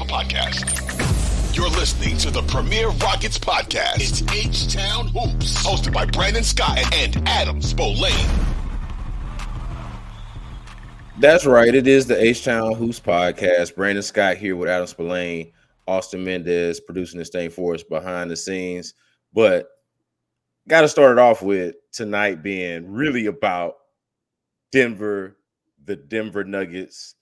podcast. You're listening to the Premier Rockets podcast. It's H-Town Hoops, hosted by Brandon Scott and Adam Spolane. That's right. It is the H-Town Hoops podcast. Brandon Scott here with Adam Spolane, Austin Mendez producing this thing for us behind the scenes. But got to start it off with tonight being really about Denver, the Denver Nuggets,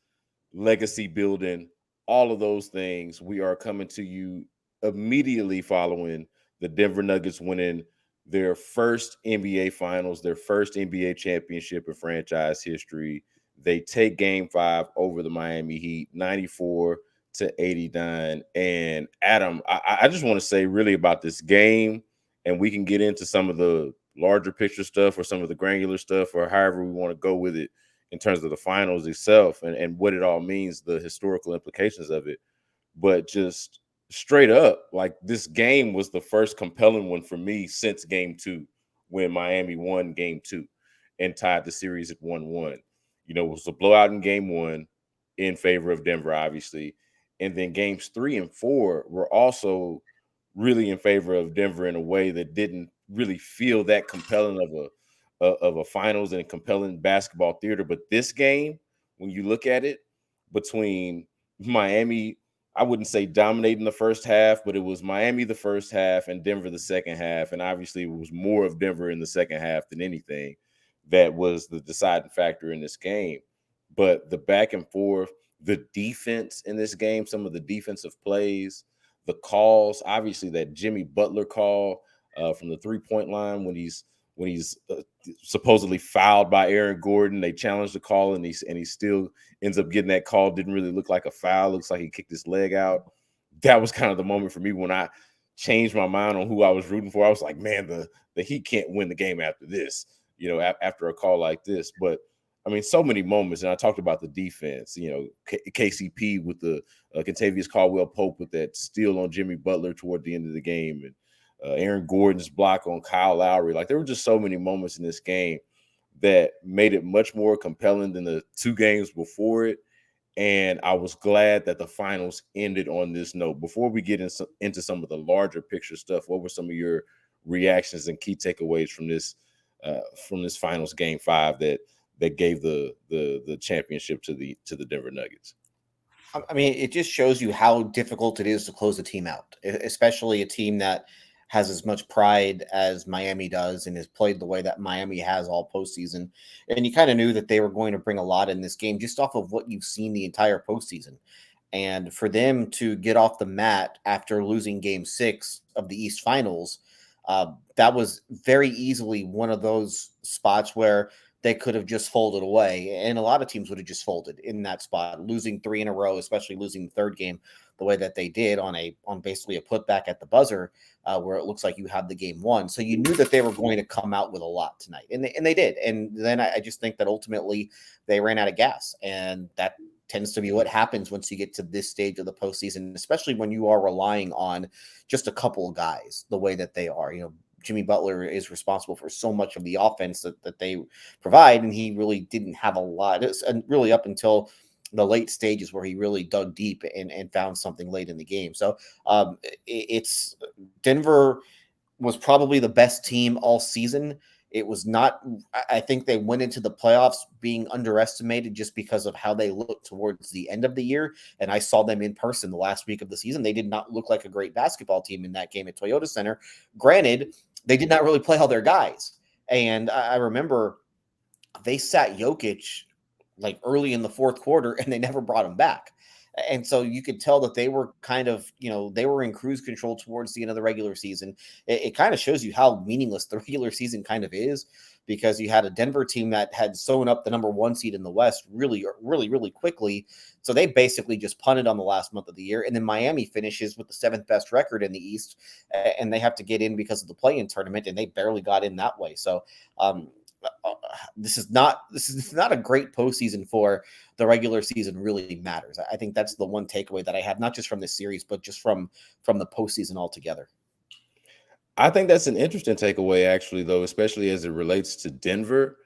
legacy building, all of those things. We are coming to you immediately following the Denver Nuggets winning their first NBA Finals, their first NBA championship in franchise history. They take Game 5 over the Miami Heat, 94-89. And Adam, I just want to say really about this game, and we can get into some of the larger picture stuff or some of the granular stuff or however we want to go with it in terms of the finals itself and what it all means, the historical implications of it. But just straight up, like, this game was the first compelling one for me since Game 2, when Miami won Game 2 and tied the series at 1-1. You know, it was a blowout in Game 1 in favor of Denver, obviously. And then Games 3 and 4 were also really in favor of Denver in a way that didn't really feel that compelling of a finals and compelling basketball theater. But this game, when you look at it, between Miami, I wouldn't say dominating the first half, but it was Miami the first half and Denver the second half. And obviously it was more of Denver in the second half than anything that was the deciding factor in this game. But the back and forth, the defense in this game, some of the defensive plays, the calls, obviously that Jimmy Butler call from the three-point line when he's supposedly fouled by Aaron Gordon. They challenged the call, and he still ends up getting that call. Didn't really look like a foul. Looks like he kicked his leg out. That was kind of the moment for me when I changed my mind on who I was rooting for. I was like, man, the Heat can't win the game after this, you know, after a call like this. But I mean, so many moments, and I talked about the defense. You know, KCP with the Kentavious Caldwell-Pope with that steal on Jimmy Butler toward the end of the game, and Aaron Gordon's block on Kyle Lowry. Like, there were just so many moments in this game that made it much more compelling than the two games before it. And I was glad that the finals ended on this note. Before we get into some of the larger picture stuff, what were some of your reactions and key takeaways from this finals Game 5 that gave the championship to the Denver Nuggets? I mean, it just shows you how difficult it is to close a team out, especially a team that has as much pride as Miami does and has played the way that Miami has all postseason. And you kind of knew that they were going to bring a lot in this game just off of what you've seen the entire postseason. And for them to get off the mat after losing Game 6 of the East Finals, that was very easily one of those spots where they could have just folded away. And a lot of teams would have just folded in that spot, losing 3 in a row, especially losing the third game the way that they did on basically a putback at the buzzer, where it looks like you had the game won. So you knew that they were going to come out with a lot tonight, and they did. And then I just think that ultimately they ran out of gas, and that tends to be what happens once you get to this stage of the postseason, especially when you are relying on just a couple of guys the way that they are. You know, Jimmy Butler is responsible for so much of the offense that they provide, and he really didn't have a lot. And really up until the late stages where he really dug deep and found something late in the game. So it's Denver was probably the best team all season. It was not, I think they went into the playoffs being underestimated just because of how they looked towards the end of the year. And I saw them in person the last week of the season. They did not look like a great basketball team in that game at Toyota Center. Granted, they did not really play all their guys. And I remember they sat Jokic like early in the fourth quarter and they never brought him back. And so you could tell that they were kind of, they were in cruise control towards the end of the regular season. It kind of shows you how meaningless the regular season kind of is, because you had a Denver team that had sewn up the number 1 seed in the West really, really, really quickly. So they basically just punted on the last month of the year. And then Miami finishes with the 7th best record in the East, and they have to get in because of the play-in tournament, and they barely got in that way. So this is not a great postseason for the regular season really matters. I think that's the one takeaway that I have, not just from this series, but just from the postseason altogether. I think that's an interesting takeaway, actually, though, especially as it relates to Denver.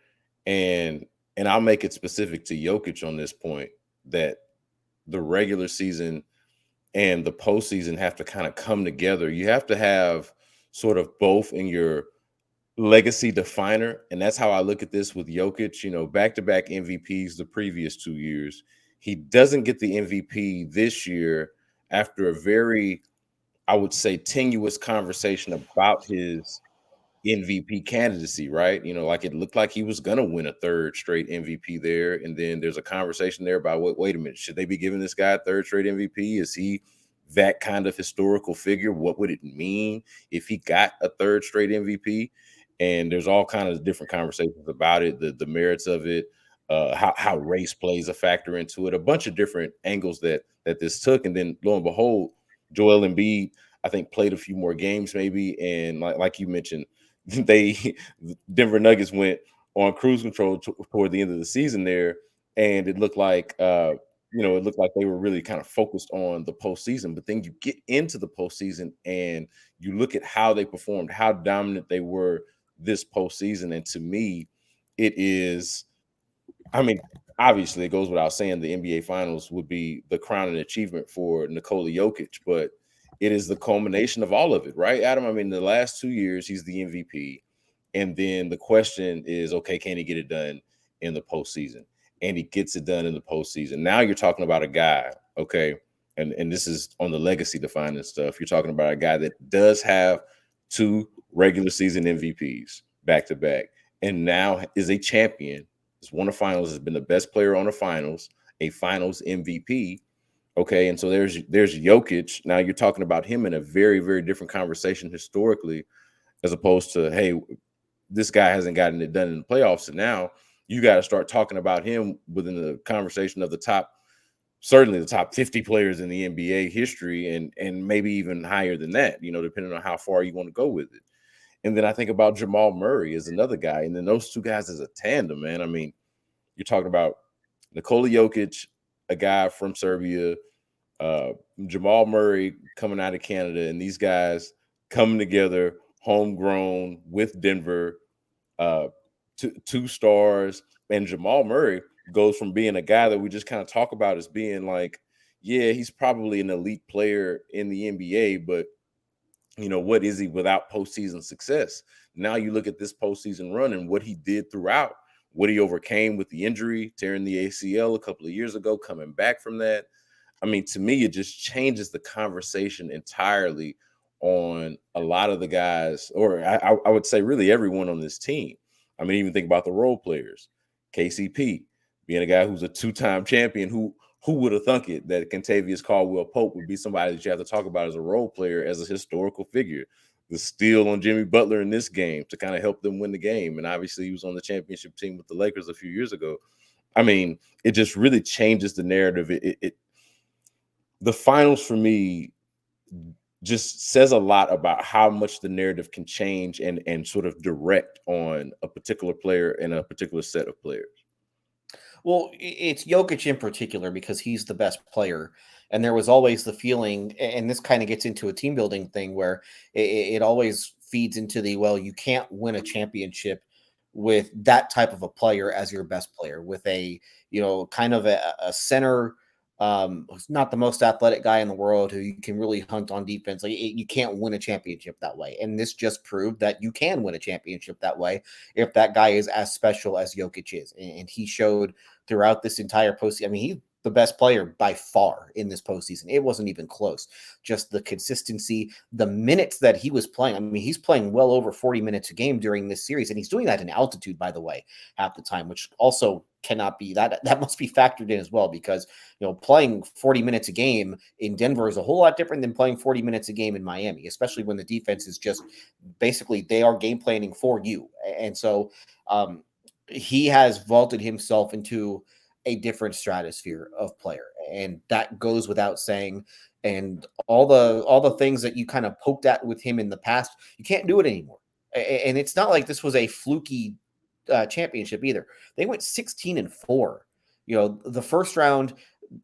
And I'll make it specific to Jokic on this point, that the regular season and the postseason have to kind of come together. You have to have sort of both in your legacy definer. And that's how I look at this with Jokic, back-to-back MVPs the previous 2 years. He doesn't get the MVP this year after a very, I would say, tenuous conversation about his MVP candidacy, right? Like it looked like he was gonna win a third straight MVP there, and then there's a conversation there about wait a minute, should they be giving this guy a third straight MVP? Is he that kind of historical figure? What would it mean if he got a third straight MVP? And there's all kinds of different conversations about it, the merits of it, how race plays a factor into it, a bunch of different angles that this took, and then lo and behold, Joel Embiid, I think, played a few more games maybe, and like you mentioned, they Denver Nuggets went on cruise control toward the end of the season there, and it looked like it looked like they were really kind of focused on the postseason. But then you get into the postseason and you look at how they performed, how dominant they were this postseason, and to me, it is. I mean, obviously, it goes without saying the NBA Finals would be the crowning achievement for Nikola Jokic, but it is the culmination of all of it, right, Adam? I mean, the last 2 years, he's the MVP. And then the question is, okay, can he get it done in the postseason? And he gets it done in the postseason. Now you're talking about a guy, okay, and this is on the legacy defining stuff. You're talking about a guy that does have 2 regular season MVPs back to back, and now is a champion. Has won a finals, has been the best player on the finals, a finals MVP. Okay, and so there's Jokic. Now you're talking about him in a very, very different conversation historically, as opposed to, hey, this guy hasn't gotten it done in the playoffs. And now you got to start talking about him within the conversation of certainly the top 50 players in the NBA history, and maybe even higher than that, depending on how far you want to go with it. And then I think about Jamal Murray as another guy. And then those two guys as a tandem, man. I mean, you're talking about Nikola Jokic, a guy from Serbia, uh, Jamal Murray coming out of Canada, and these guys coming together, homegrown with Denver, uh, two stars. And Jamal Murray goes from being a guy that we just kind of talk about as being like, yeah, he's probably an elite player in the NBA, but what is he without postseason success? Now you look at this postseason run and what he did throughout, what he overcame with the injury, tearing the ACL a couple of years ago, coming back from that. I mean, to me, it just changes the conversation entirely on a lot of the guys, or I would say really everyone on this team. I mean, even think about the role players. KCP being a guy who's a 2-time champion, who would have thunk it that Kentavious Caldwell Pope would be somebody that you have to talk about as a role player, as a historical figure. The steal on Jimmy Butler in this game to kind of help them win the game. And obviously he was on the championship team with the Lakers a few years ago. I mean, it just really changes the narrative. The finals for me just says a lot about how much the narrative can change and sort of direct on a particular player and a particular set of players. Well, it's Jokic in particular because he's the best player. And there was always the feeling, and this kind of gets into a team building thing where it always feeds into well, you can't win a championship with that type of a player as your best player, with kind of a center, who's not the most athletic guy in the world, who you can really hunt on defense. Like you can't win a championship that way. And this just proved that you can win a championship that way if that guy is as special as Jokic is. And he showed throughout this entire postseason. I mean, he's the best player by far in this postseason. It wasn't even close. Just the consistency, the minutes that he was playing. I mean, he's playing well over 40 minutes a game during this series, and he's doing that in altitude, by the way, half the time, which also cannot be that must be factored in as well, because playing 40 minutes a game in Denver is a whole lot different than playing 40 minutes a game in Miami, especially when the defense is just basically they are game planning for you. And so he has vaulted himself into a different stratosphere of player, and that goes without saying. And all the things that you kind of poked at with him in the past, you can't do it anymore. And it's not like this was a fluky championship either. They went 16-4. The first round,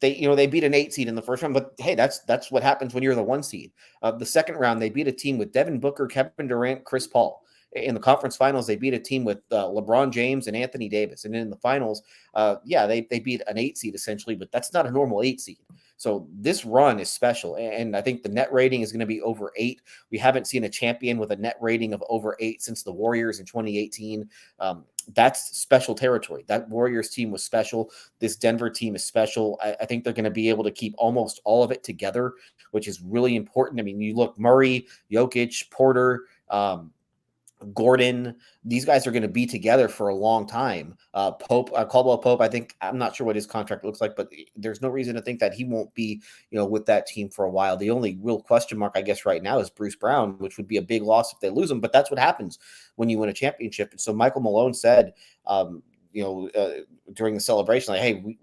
they beat an 8 seed in the first round, but hey, that's what happens when you're the 1 seed. The second round, they beat a team with Devin Booker, Kevin Durant, Chris Paul. In the conference finals, they beat a team with LeBron James and Anthony Davis. And in the finals, they beat an 8 seed essentially, but that's not a normal 8 seed. So this run is special. And I think the net rating is going to be over 8. We haven't seen a champion with a net rating of over 8 since the Warriors in 2018. That's special territory. That Warriors team was special. This Denver team is special. I think they're going to be able to keep almost all of it together, which is really important. I mean, you look Murray, Jokic, Porter, Gordon, these guys are going to be together for a long time. Caldwell Pope, I'm not sure what his contract looks like, but there's no reason to think that he won't be, with that team for a while. The only real question mark, I guess, right now is Bruce Brown, which would be a big loss if they lose him. But that's what happens when you win a championship. And so Michael Malone said, during the celebration, like, hey,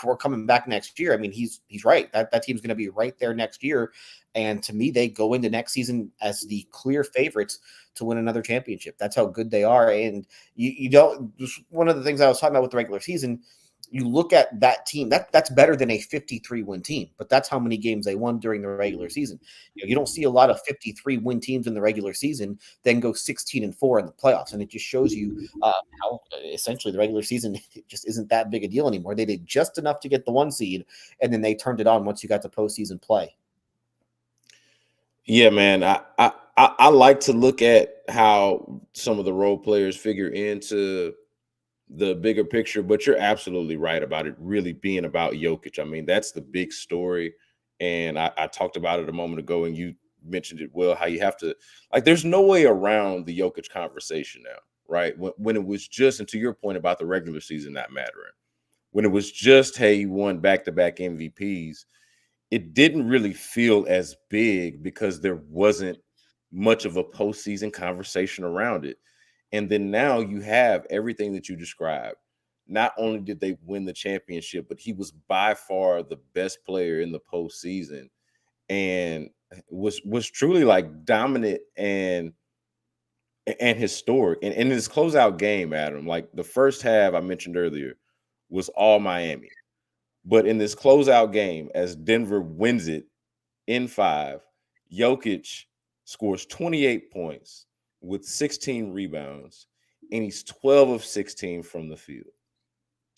we're coming back next year. I mean, he's right. That team's going to be right there next year. And to me, they go into next season as the clear favorites to win another championship. That's how good they are. And you don't, just one of the things I was talking about with the regular season, you look at that team, that's better than a 53-win team, but that's how many games they won during the regular season. You don't see a lot of 53-win teams in the regular season then go 16-4 in the playoffs. And it just shows you how essentially the regular season just isn't that big a deal anymore. They did just enough to get the 1 seed, and then they turned it on once you got to postseason play. Yeah, man. I like to look at how some of the role players figure into the bigger picture, but you're absolutely right about it really being about Jokic. I mean, that's the big story. And I talked about it a moment ago, and you mentioned it well, how you have to, like, there's no way around the Jokic conversation now, right? When it was just, and to your point about the regular season not mattering, when it was just, hey, he won back-to-back MVPs, it didn't really feel as big because there wasn't much of a postseason conversation around it. And then now you have everything that you described. Not only did they win the championship, but he was by far the best player in the postseason and was truly like dominant and historic. And in his closeout game, Adam, like the first half I mentioned earlier was all Miami. But in this closeout game, as Denver wins it in 5, Jokic scores 28 points with 16 rebounds, and he's 12 of 16 from the field.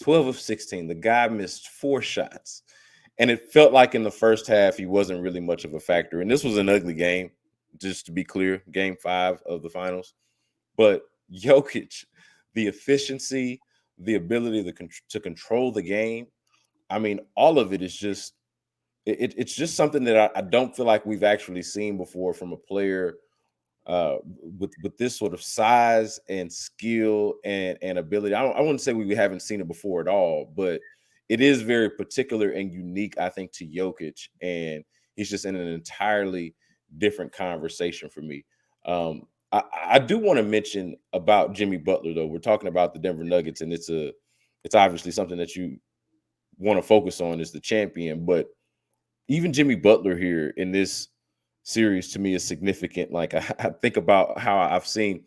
12 of 16. The guy missed 4 shots. And it felt like in the first half, he wasn't really much of a factor. And this was an ugly game, just to be clear, game 5 of the finals. But Jokic, the efficiency, the ability to control the game, I mean, all of it is just it's just something that I don't feel like we've actually seen before from a player with this sort of size and skill and ability. I wouldn't say we haven't seen it before at all, but it is very particular and unique, I think, to Jokic, and he's just in an entirely different conversation for me. I do want to mention about Jimmy Butler, though. We're talking about the Denver Nuggets, and it's obviously something that you want to focus on is the champion, but even Jimmy Butler here in this series to me is significant. Like I think about how I've seen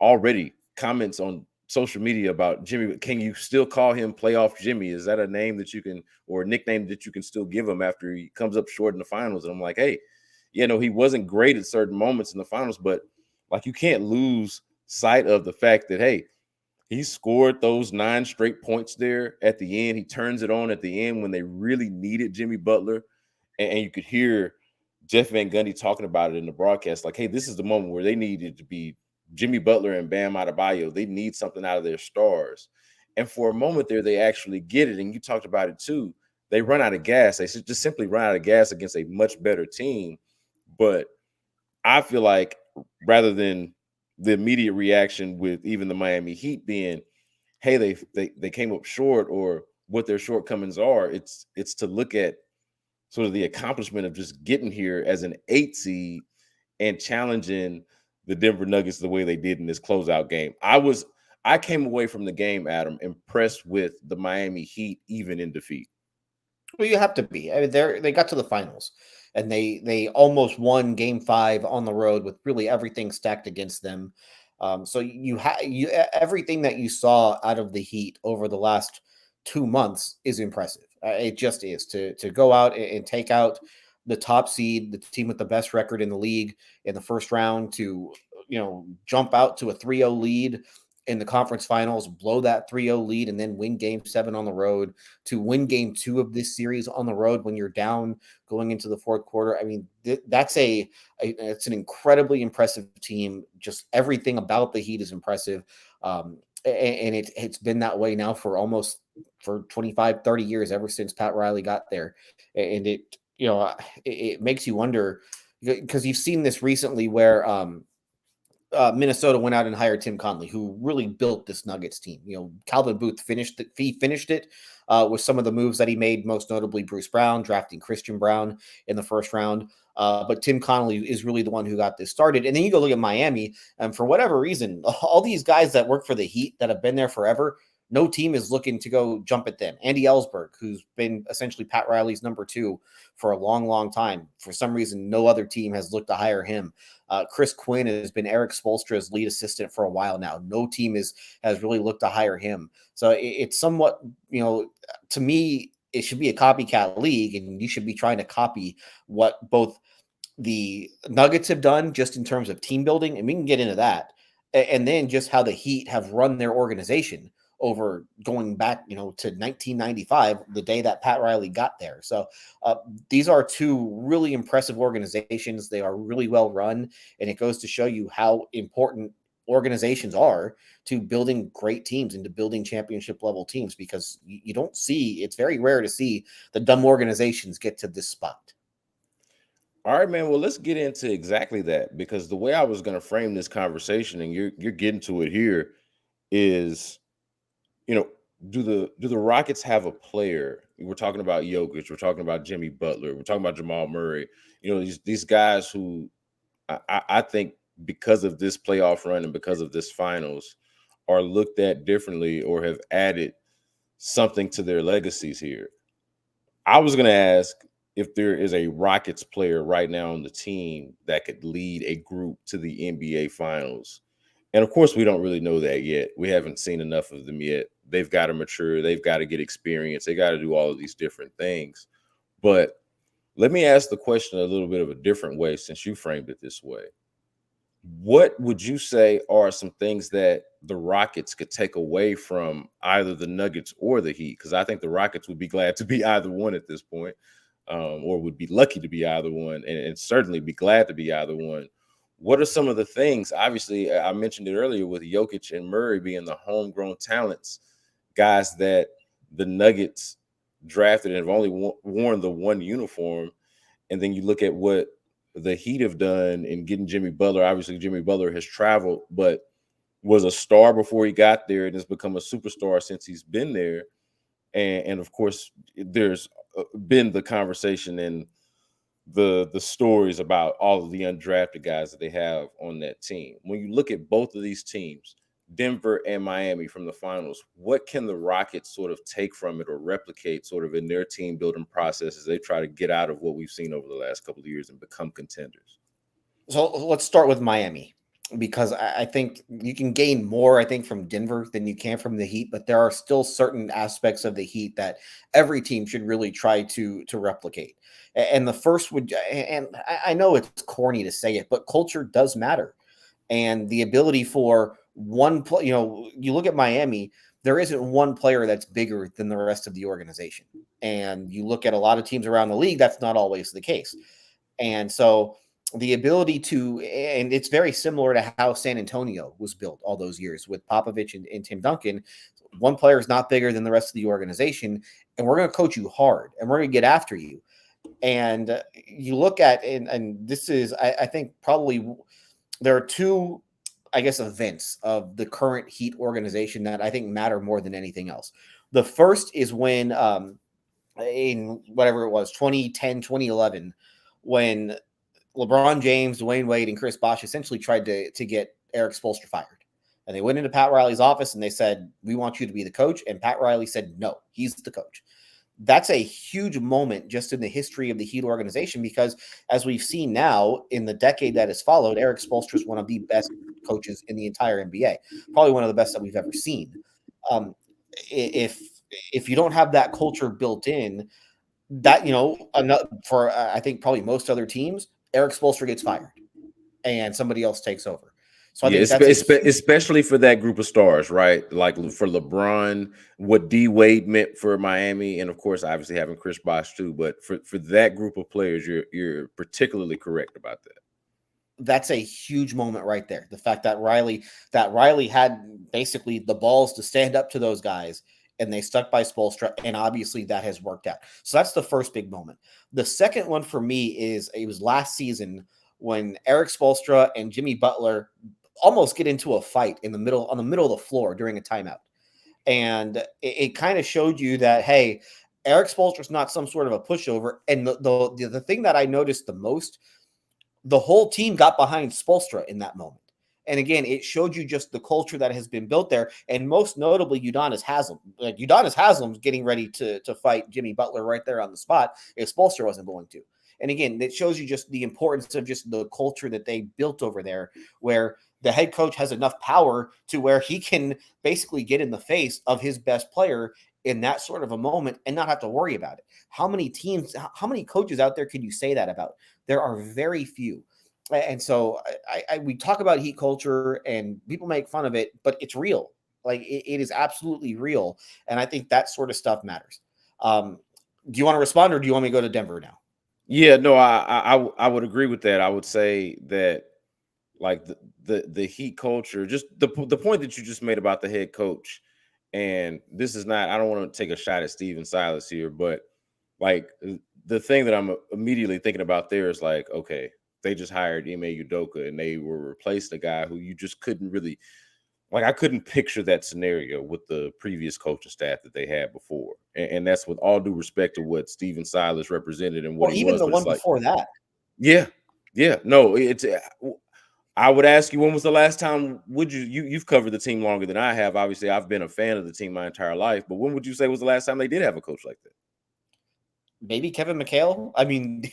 already comments on social media about Jimmy. Can you still call him playoff Jimmy? Is that a name that you can, or a nickname that you can still give him after he comes up short in the finals? And I'm like, hey, he wasn't great at certain moments in the finals, but like you can't lose sight of the fact that, hey, he scored those 9 straight points there at the end. He turns it on at the end when they really needed Jimmy Butler. And you could hear Jeff Van Gundy talking about it in the broadcast. Like, hey, this is the moment where they needed to be Jimmy Butler and Bam Adebayo. They need something out of their stars. And for a moment there, they actually get it. And you talked about it too. They run out of gas. They just simply run out of gas against a much better team. But I feel like rather than the immediate reaction with even the Miami Heat being, hey, they came up short or what their shortcomings are, it's to look at sort of the accomplishment of just getting here as an 8 seed and challenging the Denver Nuggets the way they did in this closeout game. I came away from the game, Adam, impressed with the Miami Heat, even in defeat. Well, you have to be. I mean, they got to the finals, and they almost won Game 5 on the road with really everything stacked against them. So everything that you saw out of the Heat over the last 2 months is impressive. It just is to go out and take out the top seed, the team with the best record in the league in the first round, to jump out to a 3-0 lead in the conference finals, blow that 3-0 lead, and then win game 7 on the road, to win game 2 of this series on the road when you're down going into the fourth quarter. I mean, it's an incredibly impressive team. Just everything about the Heat is impressive. And it's been that way now for 25, 30 years, ever since Pat Riley got there. And it makes you wonder, because you've seen this recently where Minnesota went out and hired Tim Connelly, who really built this Nuggets team. Calvin Booth finished it with some of the moves that he made, most notably Bruce Brown, drafting Christian Brown in the first round. But Tim Connelly is really the one who got this started. And then you go look at Miami, and for whatever reason, all these guys that work for the Heat that have been there forever, no team is looking to go jump at them. Andy Ellsberg, who's been essentially Pat Riley's number 2 for a long, long time. For some reason, no other team has looked to hire him. Chris Quinn has been Eric Spoelstra's lead assistant for a while now. No team has really looked to hire him. So it's somewhat, to me, it should be a copycat league, and you should be trying to copy what both the Nuggets have done just in terms of team building, and we can get into that, and then just how the Heat have run their organization over going back, to 1995, the day that Pat Riley got there. So these are two really impressive organizations. They are really well run, and it goes to show you how important organizations are to building great teams and to building championship level teams, because you don't see, it's very rare to see the dumb organizations get to this spot. All right, man. Well, let's get into exactly that, because the way I was going to frame this conversation, and you're getting to it here, is, do the Rockets have a player? We're talking about Jokic, we're talking about Jimmy Butler, we're talking about Jamal Murray. These guys who I think, because of this playoff run and because of this finals, are looked at differently or have added something to their legacies here. I was going to ask if there is a Rockets player right now on the team that could lead a group to the NBA Finals. And of course, we don't really know that yet. We haven't seen enough of them yet. They've got to mature. They've got to get experience. They got to do all of these different things. But let me ask the question a little bit of a different way, since you framed it this way. What would you say are some things that the Rockets could take away from either the Nuggets or the Heat? Because I think the Rockets would be glad to be either one at this point, or would be lucky to be either one, and certainly be glad to be either one. What are some of the things? Obviously, I mentioned it earlier with Jokic and Murray being the homegrown talents, guys that the Nuggets drafted and have only worn the one uniform. And then you look at what the Heat have done in getting Jimmy Butler. Obviously, Jimmy Butler has traveled, but was a star before he got there and has become a superstar since he's been there. And of course, there's been the conversation and the stories about all of the undrafted guys that they have on that team. When you look at both of these teams, Denver and Miami, from the finals, what can the Rockets sort of take from it or replicate sort of in their team building process as they try to get out of what we've seen over the last couple of years and become contenders? So let's start with Miami, because I think you can gain more, I think, from Denver than you can from the Heat, but there are still certain aspects of the Heat that every team should really try to replicate. And the first would, and I know it's corny to say it, but culture does matter. And the ability for one play, you look at Miami, there isn't one player that's bigger than the rest of the organization. And you look at a lot of teams around the league, that's not always the case. And so the ability to, and it's very similar to how San Antonio was built all those years with Popovich and Tim Duncan. One player is not bigger than the rest of the organization, and we're going to coach you hard, and we're going to get after you. And you look at, and this is, I think, probably there are two, I guess, events of the current Heat organization that I think matter more than anything else. The first is when, in whatever it was, 2010, 2011, when LeBron James, Dwayne Wade, and Chris Bosh essentially tried to get Eric Spoelstra fired. And they went into Pat Riley's office and they said, "We want you to be the coach." And Pat Riley said, "No, he's the coach." That's a huge moment just in the history of the Heat organization, because as we've seen now in the decade that has followed, Eric Spoelstra is one of the best coaches in the entire NBA, probably one of the best that we've ever seen. If you don't have that culture built in, that for I think probably most other teams, Eric Spoelstra gets fired and somebody else takes over. So I Yeah, think that's a huge. especially for that group of stars, right? Like for LeBron, what D Wade meant for Miami, and of course, obviously having Chris Bosh too. But for that group of players, you're particularly correct about that. That's a huge moment right there. The fact that Riley had basically the balls to stand up to those guys and they stuck by Spoelstra, and obviously that has worked out. So that's the first big moment. The second one for me is it was last season when Eric Spoelstra and Jimmy Butler almost get into a fight on the middle of the floor during a timeout. And it kind of showed you that, hey, Eric Spoelstra's not some sort of a pushover. And the thing that I noticed the most, the whole team got behind Spoelstra in that moment. And again, it showed you just the culture that has been built there, and most notably Udonis Haslem. Like Udonis Haslem's getting ready to fight Jimmy Butler right there on the spot if Spoelstra wasn't going to. And again, it shows you just the importance of just the culture that they built over there, where the head coach has enough power to where he can basically get in the face of his best player in that sort of a moment and not have to worry about it. How many teams, how many coaches out there can you say that about? There are very few. And so we talk about heat culture and people make fun of it, but it's real. Like it is absolutely real. And I think that sort of stuff matters. Do you want to respond or do you want me to go to Denver now? Yeah, no, I would agree with that. I would say that like the heat culture, just the point that you just made about the head coach, and this is not, I don't want to take a shot at Steven Silas here, but like the thing that I'm immediately thinking about there is like, okay, they just hired Ime Udoka and they were replaced a guy who you just couldn't really, like, I couldn't picture that scenario with the previous coaching staff that they had before. And that's with all due respect to what Steven Silas represented and what Well, he even was. the But it's one like, before that. yeah, yeah, no, it's I would ask you, when was the last time would you've covered the team longer than I have. Obviously, I've been a fan of the team my entire life, but when would you say was the last time they did have a coach like that? Maybe Kevin McHale. I mean,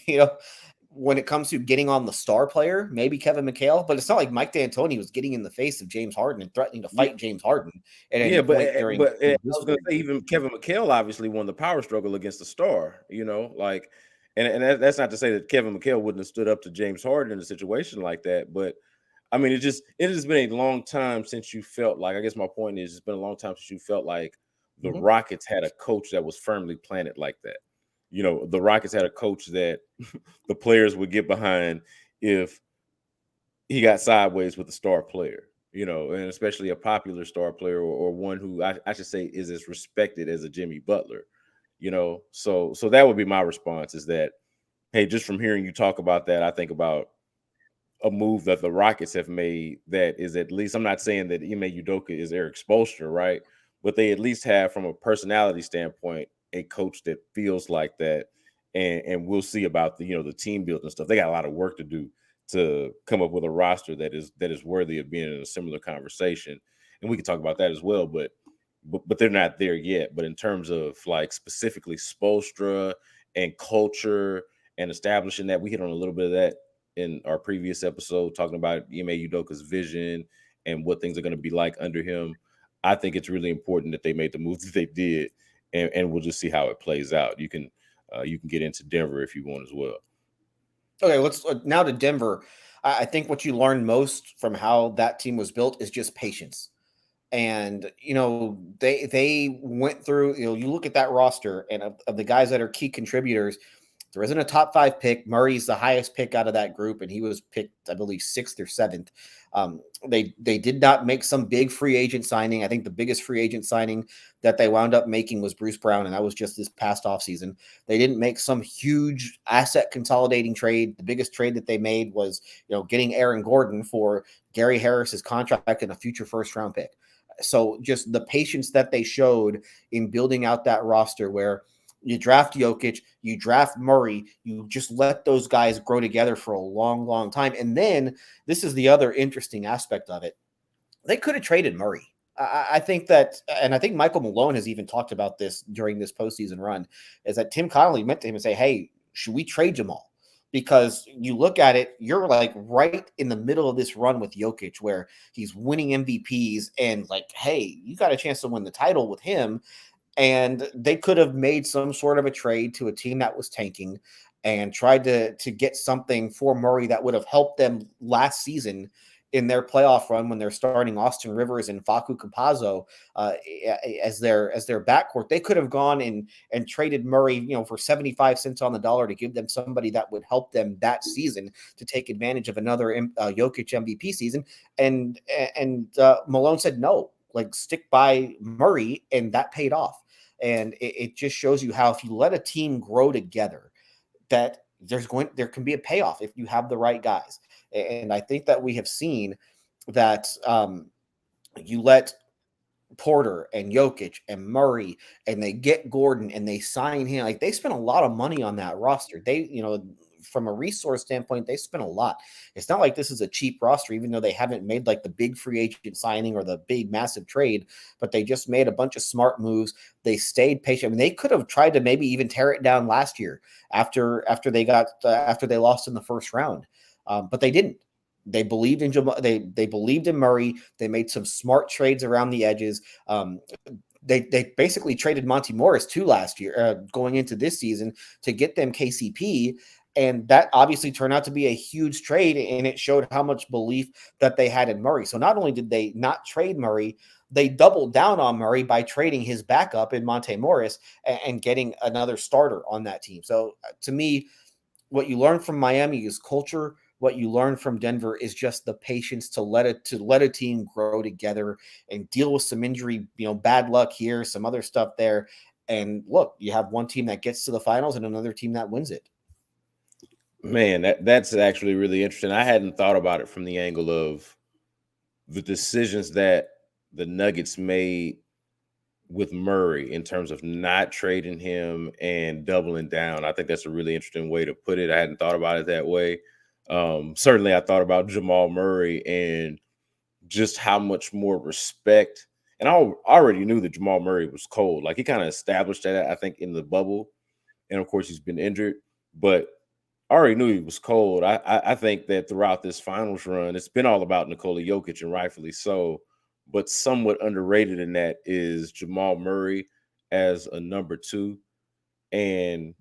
when it comes to getting on the star player, maybe Kevin McHale, but it's not like Mike D'Antoni was getting in the face of James Harden and threatening to Yeah, fight James Harden at yeah, any point during I this was gonna series. say even Kevin McHale obviously won the power struggle against the star, like, and that's not to say that Kevin McHale wouldn't have stood up to James Harden in a situation like that, but I mean, it has been a long time since you felt like, I guess my point is, it's been a long time since you felt like the Mhm. Rockets had a coach that was firmly planted like that. The Rockets had a coach that the players would get behind if he got sideways with a star player, and especially a popular star player, or one who I should say is as respected as a Jimmy Butler, So that would be my response, is that, hey, just from hearing you talk about that, I think about a move that the Rockets have made that is, at least, I'm not saying that Ime Udoka is Eric Spoelstra, right? But they at least have, from a personality standpoint, a coach that feels like that. And we'll see about the team building stuff. They got a lot of work to do to come up with a roster that is worthy of being in a similar conversation. And we can talk about that as well, but they're not there yet. But in terms of, like, specifically Spoelstra and culture and establishing that, we hit on a little bit of that in our previous episode, talking about Ime Udoka's vision and what things are going to be like under him. I think it's really important that they made the moves that they did, and we'll just see how it plays out. You can get into Denver if you want as well. Okay, let's now to Denver. I think what you learned most from how that team was built is just patience. And they went through. You look at that roster, and of the guys that are key contributors, there isn't a top 5 pick. Murray's the highest pick out of that group, and he was picked, I believe, 6th or 7th. They did not make some big free agent signing. I think the biggest free agent signing that they wound up making was Bruce Brown, and that was just this past offseason. They didn't make some huge asset consolidating trade. The biggest trade that they made was getting Aaron Gordon for Gary Harris's contract and a future first-round pick. So just the patience that they showed in building out that roster, where you draft Jokic, you draft Murray, you just let those guys grow together for a long, long time. And then this is the other interesting aspect of it. They could have traded Murray. I think that, and I think Michael Malone has even talked about this during this postseason run, is that Tim Connolly went to him and say, hey, should we trade Jamal? Because you look at it, you're like right in the middle of this run with Jokic where he's winning MVPs, and like, hey, you got a chance to win the title with him. And they could have made some sort of a trade to a team that was tanking and tried to get something for Murray that would have helped them last season in their playoff run when they're starting Austin Rivers and Facu Campazzo as their backcourt. They could have gone and traded Murray, for 75 cents on the dollar to give them somebody that would help them that season to take advantage of another Jokic MVP season. And Malone said no, like stick by Murray, and that paid off. And it just shows you how if you let a team grow together, that there can be a payoff if you have the right guys. And I think that we have seen that you let Porter and Jokic and Murray, and they get Gordon and they sign him. Like they spent a lot of money on that roster. They, from a resource standpoint, they spent a lot. It's not like this is a cheap roster, even though they haven't made like the big free agent signing or the big massive trade, but they just made a bunch of smart moves. They stayed patient. I mean, they could have tried to maybe even tear it down last year after they lost in the first round, but they didn't. They believed in Jamal. They believed in Murray. They made some smart trades around the edges. They basically traded Monty Morris too last year, going into this season to get them KCP, and that obviously turned out to be a huge trade, and it showed how much belief that they had in Murray. So not only did they not trade Murray, they doubled down on Murray by trading his backup in Monte Morris and getting another starter on that team. So to me, what you learn from Miami is culture. What you learn from Denver is just the patience to let a team grow together and deal with some injury, bad luck here, some other stuff there. And look, you have one team that gets to the finals and another team that wins it. Man, that's actually really interesting. I hadn't thought about it from the angle of the decisions that the Nuggets made with Murray in terms of not trading him and doubling down. I think that's a really interesting way to put it. I hadn't thought about it that way. Certainly I thought about Jamal Murray and just how much more respect. And I already knew that Jamal Murray was cold. Like he kind of established that, I think, in the bubble. And of course he's been injured, but I already knew he was cold. I think that throughout this finals run, it's been all about Nikola Jokic, and rightfully so. But somewhat underrated in that is Jamal Murray as a number two. And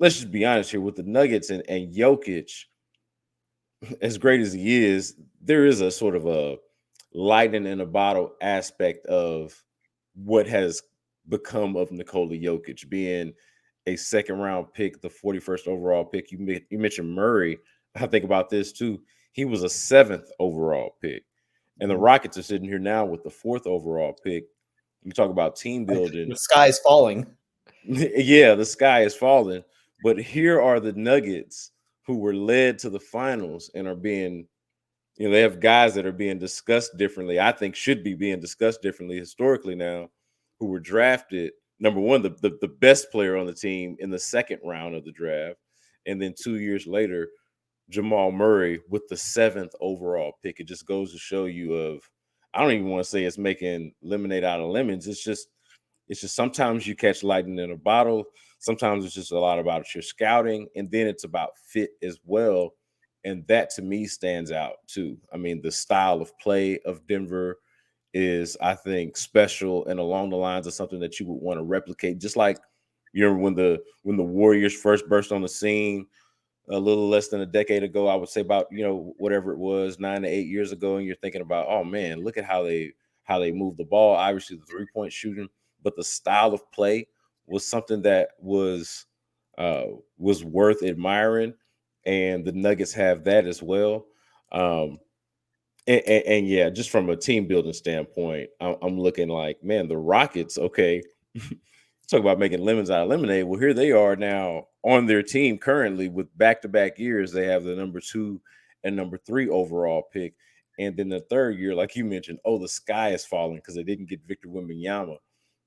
let's just be honest here with the Nuggets and Jokic, as great as he is, there is a sort of a lightning in a bottle aspect of what has become of Nikola Jokic being a second round pick, the 41st overall pick. You mentioned Murray. I think about this too. He was a 7th overall pick. And the Rockets are sitting here now with the 4th overall pick. You talk about team building. The sky is falling. Yeah, the sky is falling. But here are the Nuggets who were led to the finals and are being, they have guys that are being discussed differently. I think should be being discussed differently historically now, who were drafted. Number one, the best player on the team in the second round of the draft. And then 2 years later, Jamal Murray with the 7th overall pick. It just goes to show you I don't even want to say it's making lemonade out of lemons. It's just sometimes you catch lightning in a bottle. Sometimes it's just a lot about your scouting, and then it's about fit as well. And that to me stands out too. I mean, the style of play of Denver is, I think, special and along the lines of something that you would want to replicate. Just like when the Warriors first burst on the scene a little less than a decade ago, I would say about, whatever it was, 9 to 8 years ago, and you're thinking about, oh man, look at how they move the ball. Obviously the 3-point shooting, but the style of play was something that was worth admiring, and the Nuggets have that as well. And yeah, just from a team building standpoint, I'm looking like, man, the Rockets, okay, talk about making lemons out of lemonade. Well, here they are now on their team currently with back-to-back years. They have the number 2 and number 3 overall pick. And then the third year, like you mentioned, the sky is falling because they didn't get Victor Wembanyama,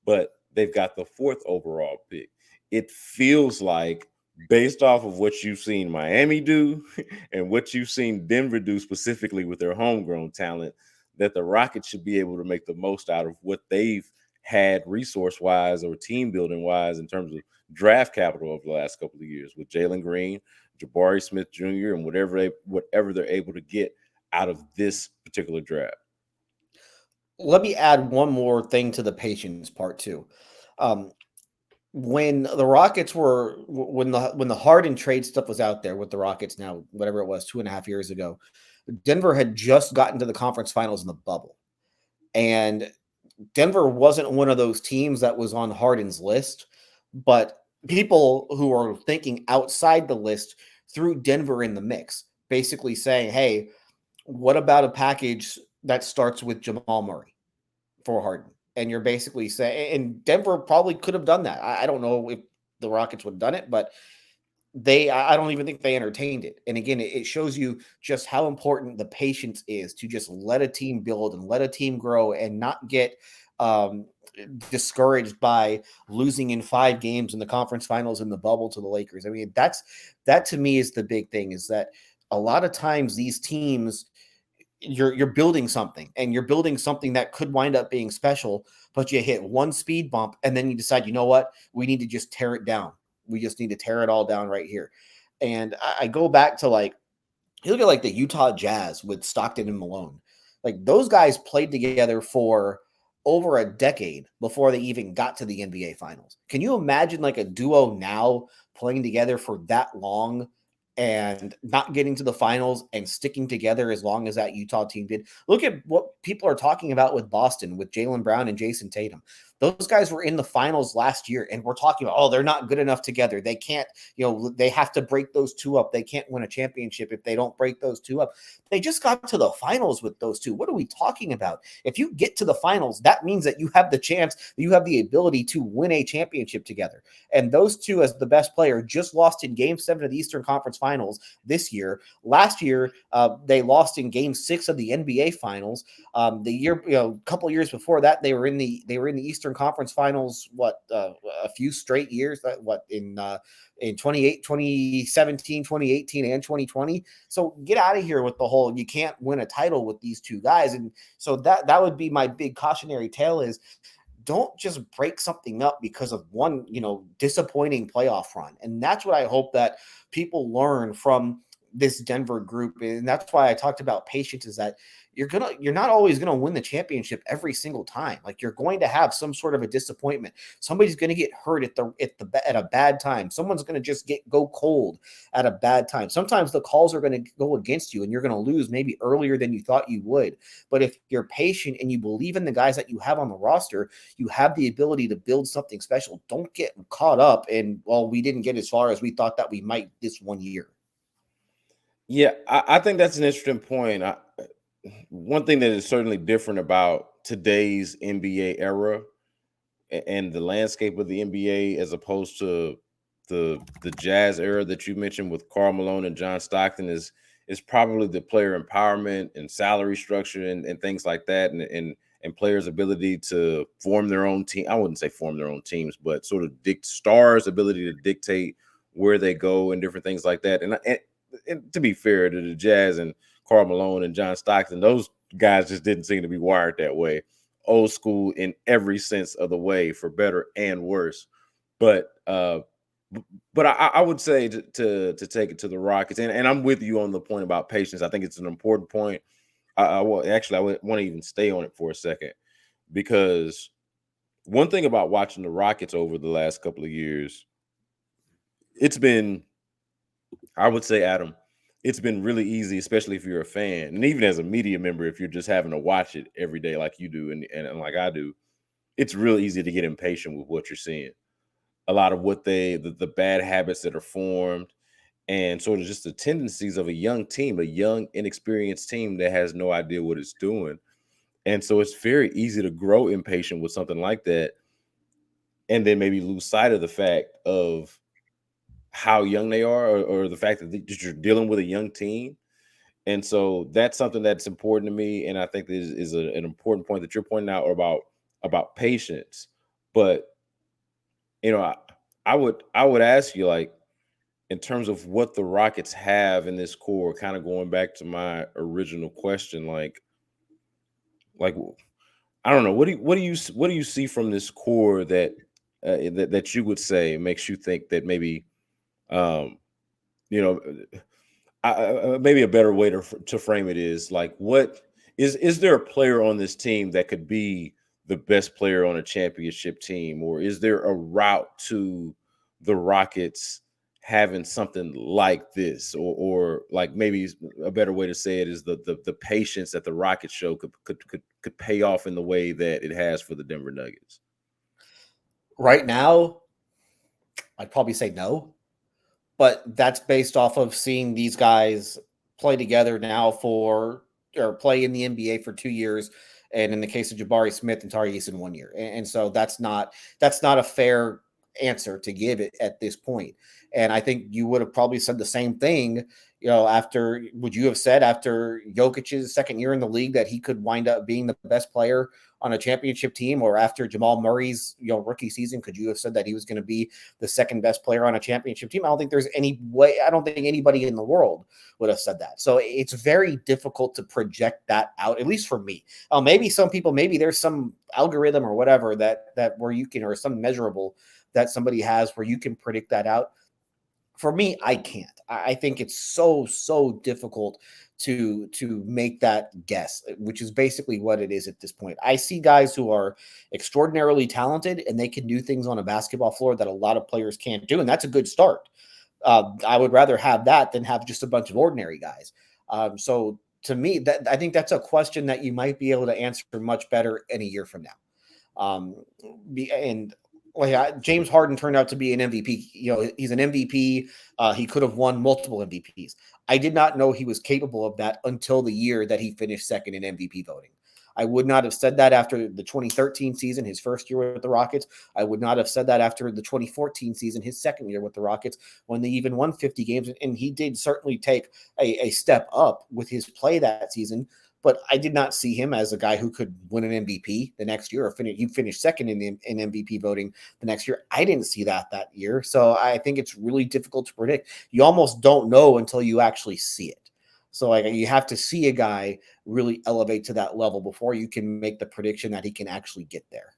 but they've got the 4th overall pick. It feels like, based off of what you've seen Miami do and what you've seen Denver do specifically with their homegrown talent, that the Rockets should be able to make the most out of what they've had resource-wise or team-building-wise in terms of draft capital over the last couple of years with Jalen Green, Jabari Smith Jr., and whatever they're able to get out of this particular draft. Let me add one more thing to the patience part too. When the Rockets when the Harden trade stuff was out there with the Rockets now, whatever it was, 2.5 years ago, Denver had just gotten to the conference finals in the bubble. And Denver wasn't one of those teams that was on Harden's list, but people who are thinking outside the list threw Denver in the mix, basically saying, hey, what about a package that starts with Jamal Murray for Harden? And you're basically saying, and Denver probably could have done that. I don't know if the Rockets would have done it, but I don't even think they entertained it. And again, it shows you just how important the patience is to just let a team build and let a team grow and not get um, discouraged by losing in 5 games in the conference finals in the bubble to the Lakers. I mean, that to me is the big thing, is that a lot of times these teams, you're building something, and you're building something that could wind up being special, but you hit one speed bump and then you decide, you know what, we need to just tear it down. We just need to tear it all down right here. And I go back to, like, you look at like the Utah Jazz with Stockton and Malone. Like, those guys played together for over a decade before they even got to the NBA finals. Can you imagine like a duo now playing together for that long and not getting to the finals and sticking together as long as that Utah team did? Look at what people are talking about with Boston, with Jaylen Brown and Jason Tatum. Those guys were in the finals last year, and we're talking about, oh, they're not good enough together. They can't, they have to break those two up. They can't win a championship if they don't break those two up. They just got to the finals with those two. What are we talking about? If you get to the finals, that means that you have the chance, you have the ability to win a championship together. And those two, as the best player, just lost in Game 7 of the Eastern Conference Finals this year. Last year, they lost in Game 6 of the NBA Finals. The year, a couple years before that, they were in the Eastern Conference Finals. A few straight years. In 2017, 2018, and 2020. So get out of here with the whole you can't win a title with these two guys. And so that would be my big cautionary tale, is don't just break something up because of one, disappointing playoff run. And that's what I hope that people learn from this Denver group. And that's why I talked about patience, is that you're not always going to win the championship every single time. Like, you're going to have some sort of a disappointment. Somebody's going to get hurt at a bad time. Someone's going to just go cold at a bad time. Sometimes the calls are going to go against you and you're going to lose maybe earlier than you thought you would. But if you're patient and you believe in the guys that you have on the roster, you have the ability to build something special. Don't get caught up in, well, we didn't get as far as we thought that we might this one year. Yeah, I think that's an interesting point. One thing that is certainly different about today's NBA era and the landscape of the NBA, as opposed to the Jazz era that you mentioned with Karl Malone and John Stockton, is probably the player empowerment and salary structure and things like that, and players' ability to form their own team. I wouldn't say form their own teams, but sort of stars' ability to dictate where they go and different things like that. And to be fair to the Jazz and Karl Malone and John Stockton, those guys just didn't seem to be wired that way. Old school in every sense of the way, for better and worse. But I would say to take it to the Rockets, and I'm with you on the point about patience. I think it's an important point. I want to even stay on it for a second, because one thing about watching the Rockets over the last couple of years, it's been, I would say, Adam, it's been really easy, especially if you're a fan, and even as a media member, if you're just having to watch it every day like you do and like I do, it's real easy to get impatient with what you're seeing. A lot of what the bad habits that are formed, and sort of just the tendencies of a young team, a young, inexperienced team that has no idea what it's doing. And so it's very easy to grow impatient with something like that, and then maybe lose sight of the fact of how young they are, or the fact that you're dealing with a young team. And so that's something that's important to me, and I think this is an important point that you're pointing out about patience. But I would ask you, like, in terms of what the Rockets have in this core, kind of going back to my original question, like I don't know, what do you see from this core that that you would say makes you think that maybe um you know maybe a better way to frame it is, like, what is there a player on this team that could be the best player on a championship team, or is there a route to the Rockets having something like this, or like maybe a better way to say it is the patience that the Rockets show could pay off in the way that it has for the Denver Nuggets? Right now, I'd probably say no, but that's based off of seeing these guys play together now for or play in the NBA for 2 years, and in the case of Jabari Smith and Tari Eason 1 year, and so that's not a fair answer to give it at this point. And I think you would have probably said the same thing. After would you have said after Jokic's second year in the league that he could wind up being the best player on a championship team, or after Jamal Murray's rookie season, could you have said that he was going to be the second best player on a championship team? I don't think there's any way. I don't think anybody in the world would have said that. So it's very difficult to project that out, at least for me. Maybe some people, maybe there's some algorithm or whatever that where you can, or some measurable that somebody has where you can predict that out. For me, I can't. I think it's so difficult to make that guess, which is basically what it is at this point. I see guys who are extraordinarily talented and they can do things on a basketball floor that a lot of players can't do, and that's a good start. I would rather have that than have just a bunch of ordinary guys. So to me, that I think that's a question that you might be able to answer much better in a year from now. And James Harden turned out to be an MVP. He's an MVP. He could have won multiple MVPs. I did not know he was capable of that until the year that he finished second in MVP voting. I would not have said that after the 2013 season, his first year with the Rockets. I would not have said that after the 2014 season, his second year with the Rockets, when they even won 50 games. And he did certainly take a step up with his play that season. But I did not see him as a guy who could win an MVP the next year, or he finished second in MVP voting the next year. I didn't see that year. So I think it's really difficult to predict. You almost don't know until you actually see it. So you have to see a guy really elevate to that level before you can make the prediction that he can actually get there.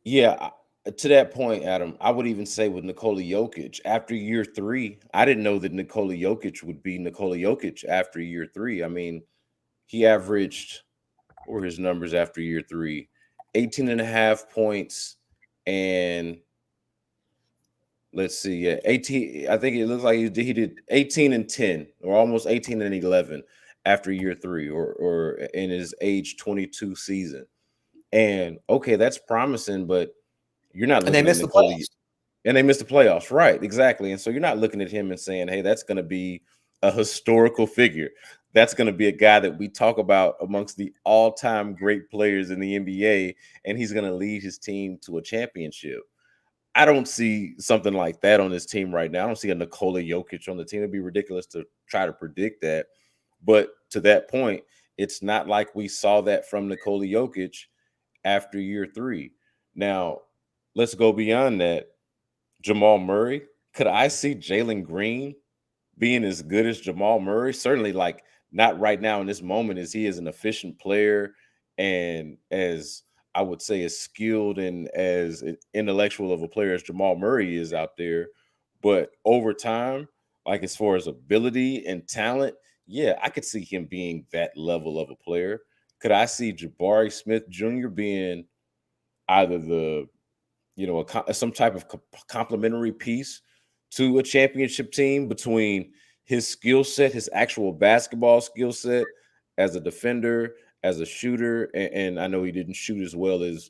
Yeah, to that point, Adam, I would even say with Nikola Jokic, after year 3, I didn't know that Nikola Jokic would be Nikola Jokic after year 3. I mean, he averaged, what were his numbers after year 3? 18 and a half points, and let's see, yeah, 18. I think it looks like he did 18 and 10, or almost 18 and 11 after year 3, or in his age 22 season. And okay, that's promising, but you're not And they looking at missed the Nikola, playoffs. and they missed the playoffs, right? Exactly. And so you're not looking at him and saying, "Hey, that's going to be a historical figure. That's going to be a guy that we talk about amongst the all-time great players in the NBA, and he's going to lead his team to a championship." I don't see something like that on this team right now. I don't see a Nikola Jokic on the team. It'd be ridiculous to try to predict that. But to that point, it's not like we saw that from Nikola Jokic after year 3. Now, let's go beyond that. Jamal Murray. Could I see Jalen Green being as good as Jamal Murray? Certainly, like, not right now in this moment, as he is an efficient player and, as I would say, as skilled and as intellectual of a player as Jamal Murray is out there. But over time, like, as far as ability and talent, yeah, I could see him being that level of a player. Could I see Jabari Smith Jr. being either some type of complementary piece to a championship team between his skill set, his actual basketball skill set as a defender, as a shooter, and I know he didn't shoot as well as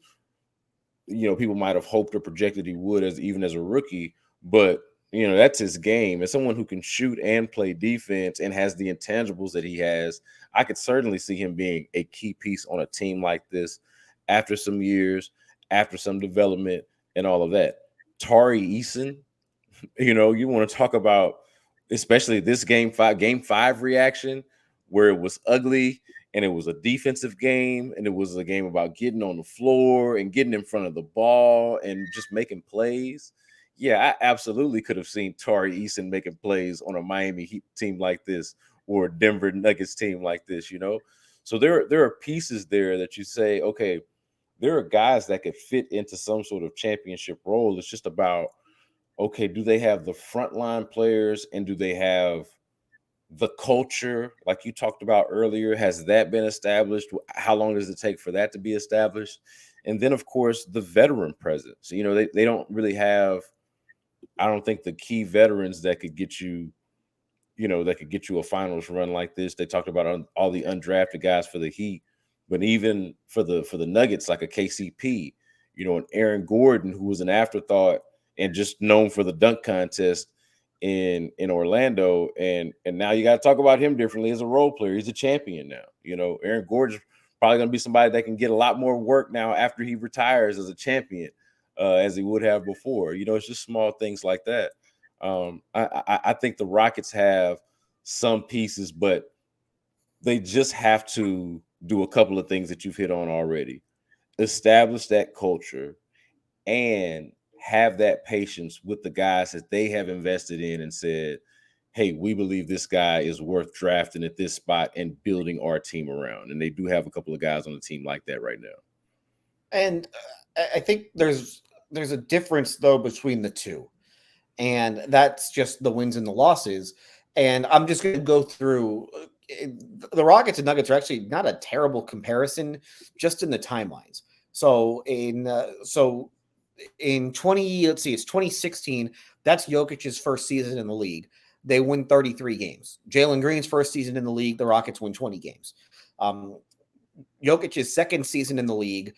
people might have hoped or projected he would, as even as a rookie, but that's his game. As someone who can shoot and play defense and has the intangibles that he has, I could certainly see him being a key piece on a team like this after some years, after some development and all of that. Tari Eason, you want to talk about, especially this game 5 reaction, where it was ugly and it was a defensive game and it was a game about getting on the floor and getting in front of the ball and just making plays. Yeah, I absolutely could have seen Tari Eason making plays on a Miami Heat team like this, or a Denver Nuggets team like this. So there are pieces there that you say, okay, there are guys that could fit into some sort of championship role. It's just about, okay, do they have the frontline players, and do they have the culture like you talked about earlier? Has that been established? How long does it take for that to be established? And then, of course, the veteran presence. They don't really have I don't think the key veterans that could get you, that could get you a finals run like this. They talked about all the undrafted guys for the Heat, but even for the Nuggets, like a KCP, an Aaron Gordon, who was an afterthought and just known for the dunk contest in Orlando, and now you got to talk about him differently as a role player. He's a champion now. Aaron Gordon's probably going to be somebody that can get a lot more work now after he retires as a champion, as he would have before. It's just small things like that. I think the Rockets have some pieces, but they just have to do a couple of things that you've hit on already. Establish that culture and have that patience with the guys that they have invested in and said, hey, we believe this guy is worth drafting at this spot and building our team around. And they do have a couple of guys on the team like that right now. And I think there's a difference, though, between the two. And that's just the wins and the losses. And I'm just going to go through the Rockets and Nuggets are actually not a terrible comparison, just in the timelines. So in 2016, that's Jokic's first season in the league. They win 33 games. Jalen Green's first season in the league, the Rockets win 20 games. Jokic's second season in the league,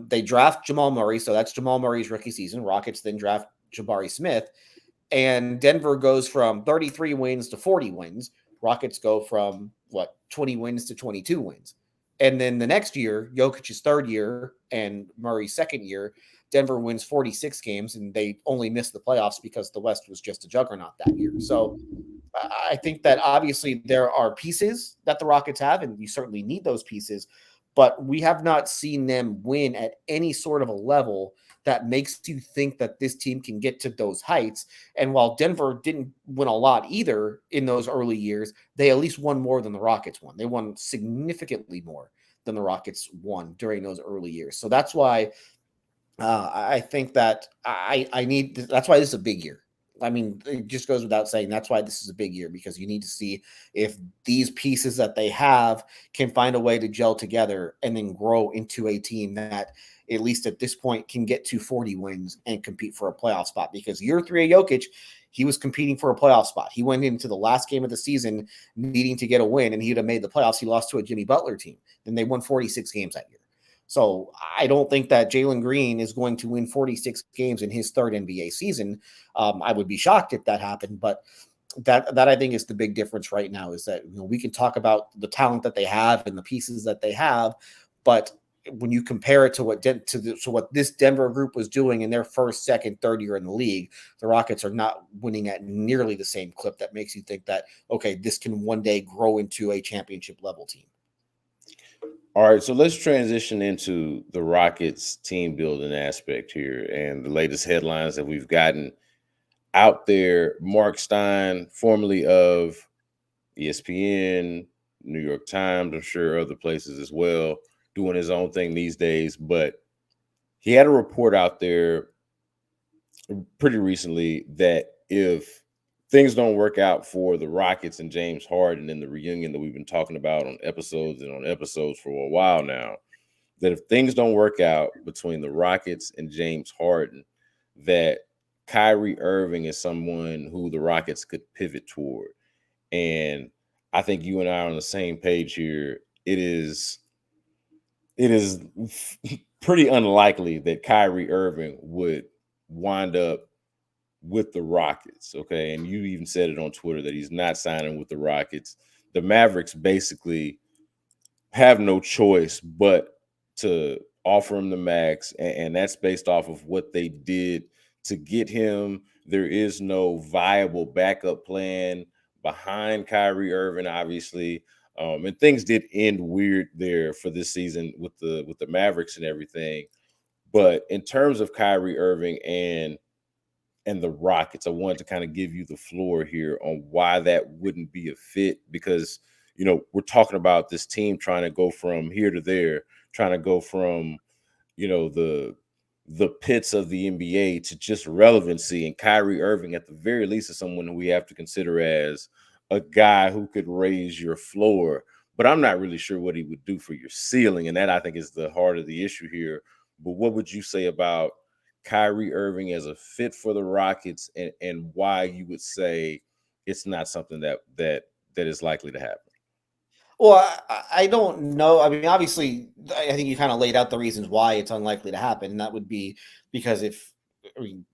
they draft Jamal Murray. So that's Jamal Murray's rookie season. Rockets then draft Jabari Smith. And Denver goes from 33 wins to 40 wins. Rockets go from 20 wins to 22 wins. And then the next year, Jokic's third year and Murray's second year, Denver wins 46 games, and they only missed the playoffs because the West was just a juggernaut that year. So I think that obviously there are pieces that the Rockets have, and you certainly need those pieces, but we have not seen them win at any sort of a level that makes you think that this team can get to those heights. And while Denver didn't win a lot either in those early years, they at least won more than the Rockets won. They won significantly more than the Rockets won during those early years. So that's why I think that that's why this is a big year. I mean, it just goes without saying that's why this is a big year, because you need to see if these pieces that they have can find a way to gel together and then grow into a team that, at least at this point, can get to 40 wins and compete for a playoff spot. Because year 3 of Jokic, he was competing for a playoff spot. He went into the last game of the season needing to get a win, and he'd have made the playoffs. He lost to a Jimmy Butler team. Then they won 46 games that year. So I don't think that Jalen Green is going to win 46 games in his third NBA season. I would be shocked if that happened, but that I think is the big difference right now, is that we can talk about the talent that they have and the pieces that they have, but when you compare it to what this Denver group was doing in their first, second, third year in the league, the Rockets are not winning at nearly the same clip that makes you think that, okay, this can one day grow into a championship level team. All right, so let's transition into the Rockets team building aspect here and the latest headlines that we've gotten out there. Mark Stein, formerly of ESPN, New York Times, I'm sure other places as well, doing his own thing these days, but he had a report out there pretty recently that if things don't work out for the Rockets and James Harden in the reunion that we've been talking about on episodes for a while now, that if things don't work out between the Rockets and James Harden, that Kyrie Irving is someone who the Rockets could pivot toward. And I think you and I are on the same page here. It is pretty unlikely that Kyrie Irving would wind up with the Rockets, okay? And you even said it on Twitter that he's not signing with the Rockets. The Mavericks basically have no choice but to offer him the max, and that's based off of what they did to get him. There is no viable backup plan behind Kyrie Irving, obviously. And things did end weird there for this season with the Mavericks and everything. But in terms of Kyrie Irving and the Rockets, I wanted to kind of give you the floor here on why that wouldn't be a fit, because, we're talking about this team trying to go from here to there, trying to go from, the pits of the NBA to just relevancy. And Kyrie Irving, at the very least, is someone who we have to consider as a guy who could raise your floor. But I'm not really sure what he would do for your ceiling. And that, I think, is the heart of the issue here. But what would you say about Kyrie Irving as a fit for the Rockets, and why you would say it's not something that is likely to happen. Well, I don't know. I mean, obviously, I think you kind of laid out the reasons why it's unlikely to happen, and that would be because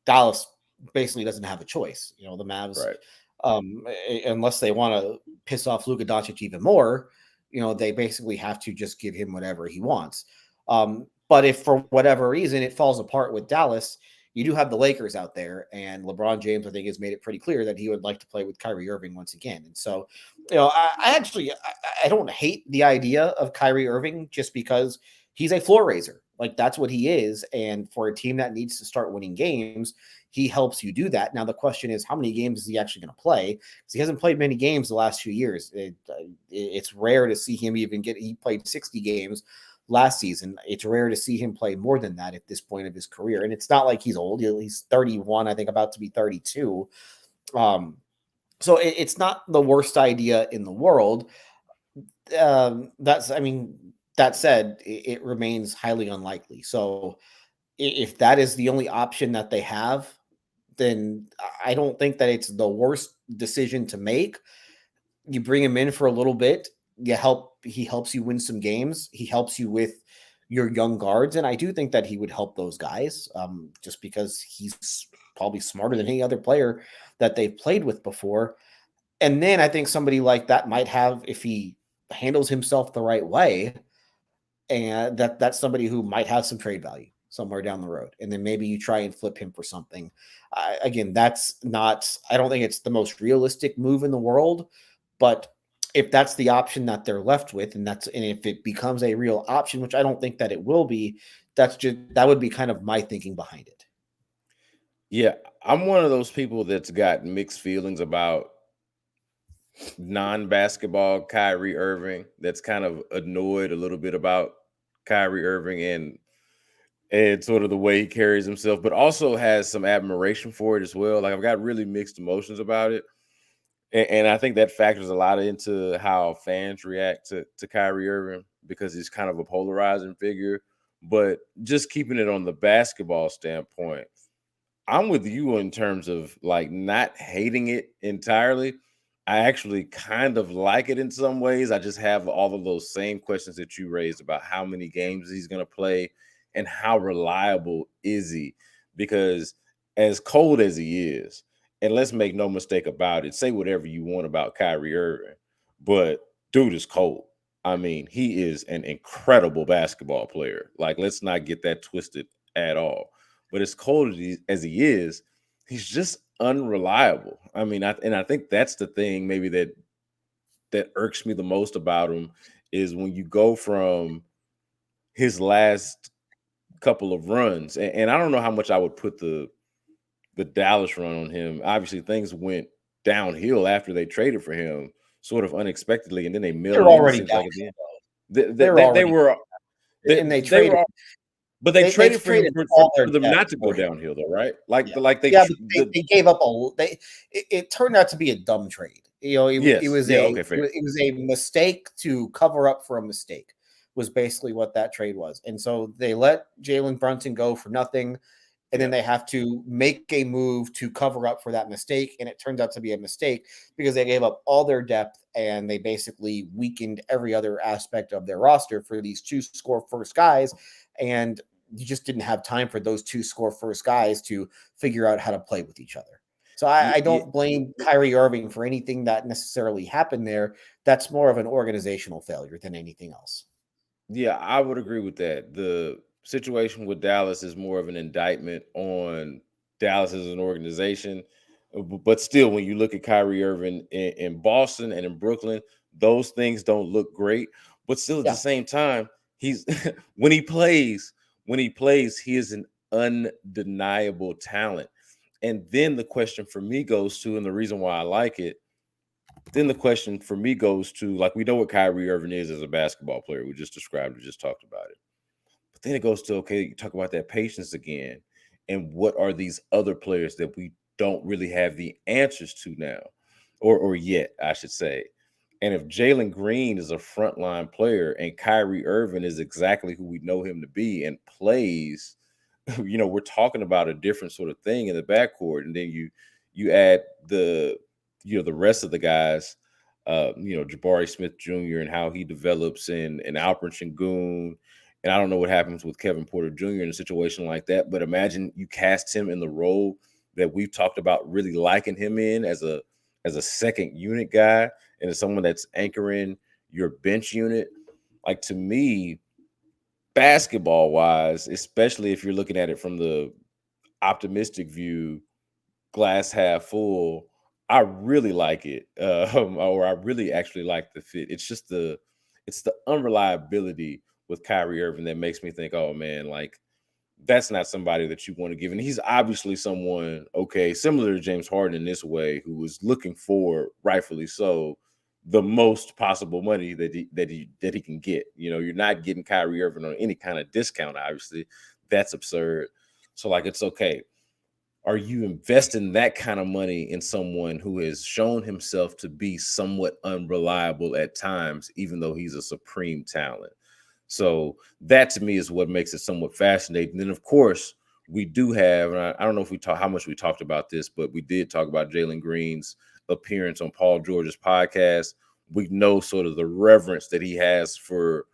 Dallas basically doesn't have a choice. The Mavs, Right. Unless they want to piss off Luka Doncic even more, they basically have to just give him whatever he wants. But if for whatever reason it falls apart with Dallas, you do have the Lakers out there, and LeBron James, I think, has made it pretty clear that he would like to play with Kyrie Irving once again. And so, I don't hate the idea of Kyrie Irving just because he's a floor raiser. Like, that's what he is. And for a team that needs to start winning games, he helps you do that. Now, the question is, how many games is he actually going to play? Because he hasn't played many games the last few years. It's rare to see him he played 60 games last season. It's rare to see him play more than that at this point of his career. And it's not like he's old. He's 31, I think, about to be 32. So it's not the worst idea in the world. That said, it remains highly unlikely. So if that is the only option that they have, then I don't think that it's the worst decision to make. You bring him in for a little bit. He helps you win some games. He helps you with your young guards, and I do think that he would help those guys, just because he's probably smarter than any other player that they've played with before. And then I think somebody like that might have, if he handles himself the right way, and that's somebody who might have some trade value somewhere down the road. And then maybe you try and flip him for something. Again, I don't think it's the most realistic move in the world, but if that's the option that they're left with, and if it becomes a real option, which I don't think that it will be, that would be kind of my thinking behind it. Yeah, I'm one of those people that's got mixed feelings about non-basketball Kyrie Irving. That's kind of annoyed a little bit about Kyrie Irving and sort of the way he carries himself, but also has some admiration for it as well. Like, I've got really mixed emotions about it. And I think that factors a lot into how fans react to Kyrie Irving, because he's kind of a polarizing figure. But just keeping it on the basketball standpoint, I'm with you in terms of like not hating it entirely. I actually kind of like it in some ways. I just have all of those same questions that you raised about how many games he's going to play and how reliable is he? Because as cold as he is, and let's make no mistake about it, say whatever you want about Kyrie Irving, but dude is cold. I mean, he is an incredible basketball player. Like, let's not get that twisted at all. But as cold as he is, he's just unreliable. I mean, I think that's the thing maybe that irks me the most about him, is when you go from his last couple of runs, and I don't know how much I would put the Dallas run on him. Obviously, things went downhill after they traded for him, sort of unexpectedly, and then they They're milled in. It already seems down. like at the end. They were They already, were and they they traded. were, but they They traded for him traded all their for them depth not to go for him. downhill, though, right? Yeah, They yeah, but they gave up it turned out to be a dumb trade. It yes, was yeah, okay, fair. it was a mistake to cover up for a mistake, was basically what that trade was. And so they let Jalen Brunson go for nothing, and then Yeah. they have to make a move to cover up for that mistake, and it turns out to be a mistake because they gave up all their depth and they basically weakened every other aspect of their roster for these two score first guys, and you just didn't have time for those two score first guys to figure out how to play with each other. So I Yeah, don't blame Kyrie Irving for anything that necessarily happened there. That's more of an organizational failure than anything else. yeah, I would agree with that. The situation with Dallas is more of an indictment on Dallas as an organization. But still, when you look at Kyrie Irving in Boston and in Brooklyn, those things don't look great. But still, at the Yeah. same time, he's when he plays, he is an undeniable talent. And then the question for me goes to, and the reason why I like it, then the question for me goes to, like, we know what Kyrie Irving is as a basketball player. We just described it, just talked about it. But then it goes to, okay, you talk about that patience again. And what are these other players that we don't really have the answers to now? Or yet, I should say. And if Jalen Green is a frontline player and Kyrie Irving is exactly who we know him to be and plays we're talking about a different sort of thing in the backcourt, and then you add the rest of the guys, Jabari Smith Jr. and how he develops, and Alperen Sengun, and I don't know what happens with Kevin Porter Jr. in a situation like that, but imagine you cast him in the role that we've talked about really liking him in, as a second unit guy, and as someone that's anchoring your bench unit. Like, to me, basketball wise, especially if you're looking at it from the optimistic view, glass half full, I really like it. Or I really actually like the fit. It's the unreliability with Kyrie Irving that makes me think, oh man, like, that's not somebody that you want to give. And he's obviously someone, okay, similar to James Harden in this way, who was looking for, rightfully so, the most possible money that he can get. You're not getting Kyrie Irving on any kind of discount, obviously. That's absurd. So, like, it's okay. Are you investing that kind of money in someone who has shown himself to be somewhat unreliable at times, even though he's a supreme talent? So that, to me, is what makes it somewhat fascinating. Then, of course, we do have, and I don't know if how much we talked about this, but we did talk about Jalen Green's appearance on Paul George's podcast. We know sort of the reverence that he has for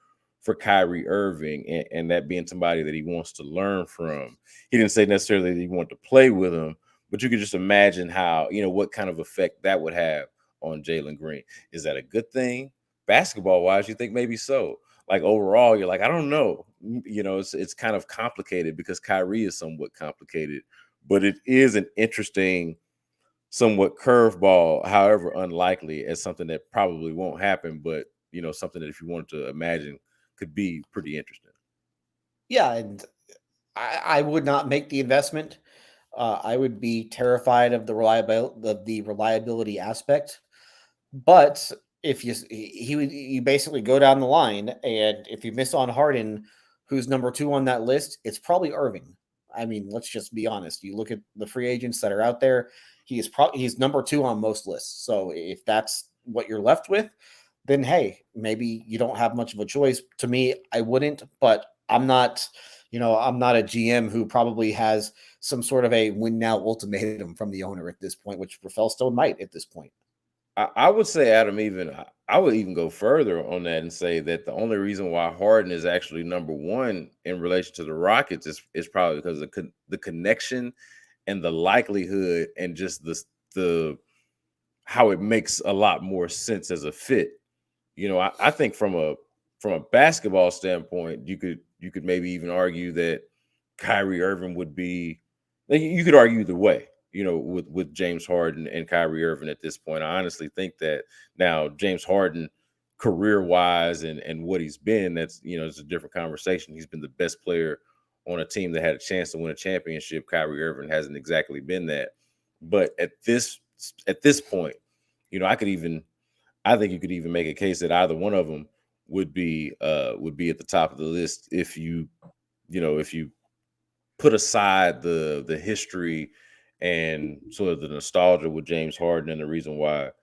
Kyrie Irving, and that being somebody that he wants to learn from. He didn't say necessarily that he wanted to play with him, but you could just imagine how, what kind of effect that would have on Jalen Green. Is that a good thing? Basketball wise, you think maybe so. Like, overall, you're like, I don't know. It's kind of complicated because Kyrie is somewhat complicated, but it is an interesting, somewhat curveball, however unlikely, as something that probably won't happen, but something that, if you wanted to imagine, could be pretty interesting. Yeah, and I would not make the investment. I would be terrified of the reliability aspect. But if you basically go down the line, and if you miss on Harden, who's number 2 on that list, it's probably Irving. I mean, let's just be honest. You look at the free agents that are out there, he's number 2 on most lists. So if that's what you're left with, then hey, maybe you don't have much of a choice. To me, I wouldn't, but I'm not a GM who probably has some sort of a win now ultimatum from the owner at this point, which Rafael Stone might at this point. I would say, Adam, I would even go further on that and say that the only reason why Harden is actually number 1 in relation to the Rockets is probably because of the connection and the likelihood, and just the how it makes a lot more sense as a fit. I think from a basketball standpoint, you could maybe even argue that Kyrie Irving would be. Like, you could argue either way. With James Harden and Kyrie Irving at this point, I honestly think that now James Harden, career wise, and what he's been, that's it's a different conversation. He's been the best player on a team that had a chance to win a championship. Kyrie Irving hasn't exactly been that, but at this point, I think you could even make a case that either one of them would be at the top of the list if you put aside the history and sort of the nostalgia with James Harden, and the reason why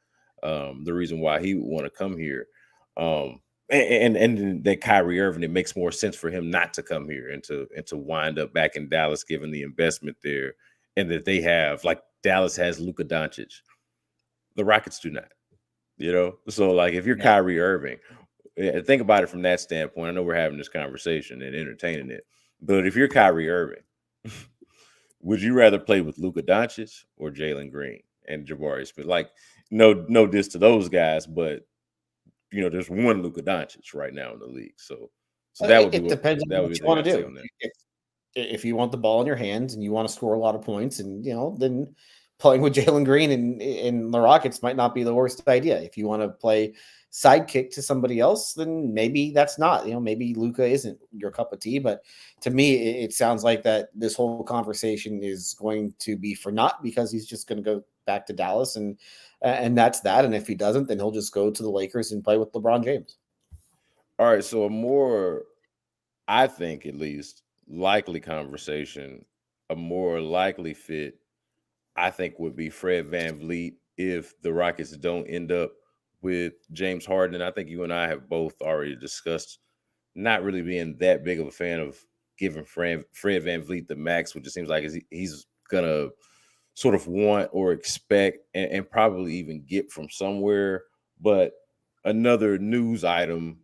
he would want to come here. And that Kyrie Irving, it makes more sense for him not to come here and to wind up back in Dallas, given the investment there, and that they have, like, Dallas has Luka Doncic. The Rockets do not. So, like, if you're Yeah. Kyrie Irving, think about it from that standpoint. I know we're having this conversation and entertaining it, but if you're Kyrie Irving, would you rather play with Luka Doncic or Jalen Green and Jabari Smith? Like, no diss to those guys, but there's one Luka Doncic right now in the league. So that would be It what depends that on would be what you the thing want I'd to say do. on that. If you want the ball in your hands and you want to score a lot of points, and then playing with Jalen Green and the Rockets might not be the worst idea. If you want to play sidekick to somebody else, then maybe that's not. Maybe Luka isn't your cup of tea. But to me, it sounds like that this whole conversation is going to be for naught, because he's just going to go back to Dallas, and that's that. And if he doesn't, then he'll just go to the Lakers and play with LeBron James. All right, so a more, I think, at least, likely conversation, a more likely fit, I think, would be Fred Van Vliet if the Rockets don't end up with James Harden. And I think you and I have both already discussed not really being that big of a fan of giving Fred VanVleet the max, which it seems like he's gonna sort of want or expect and probably even get from somewhere. But another news item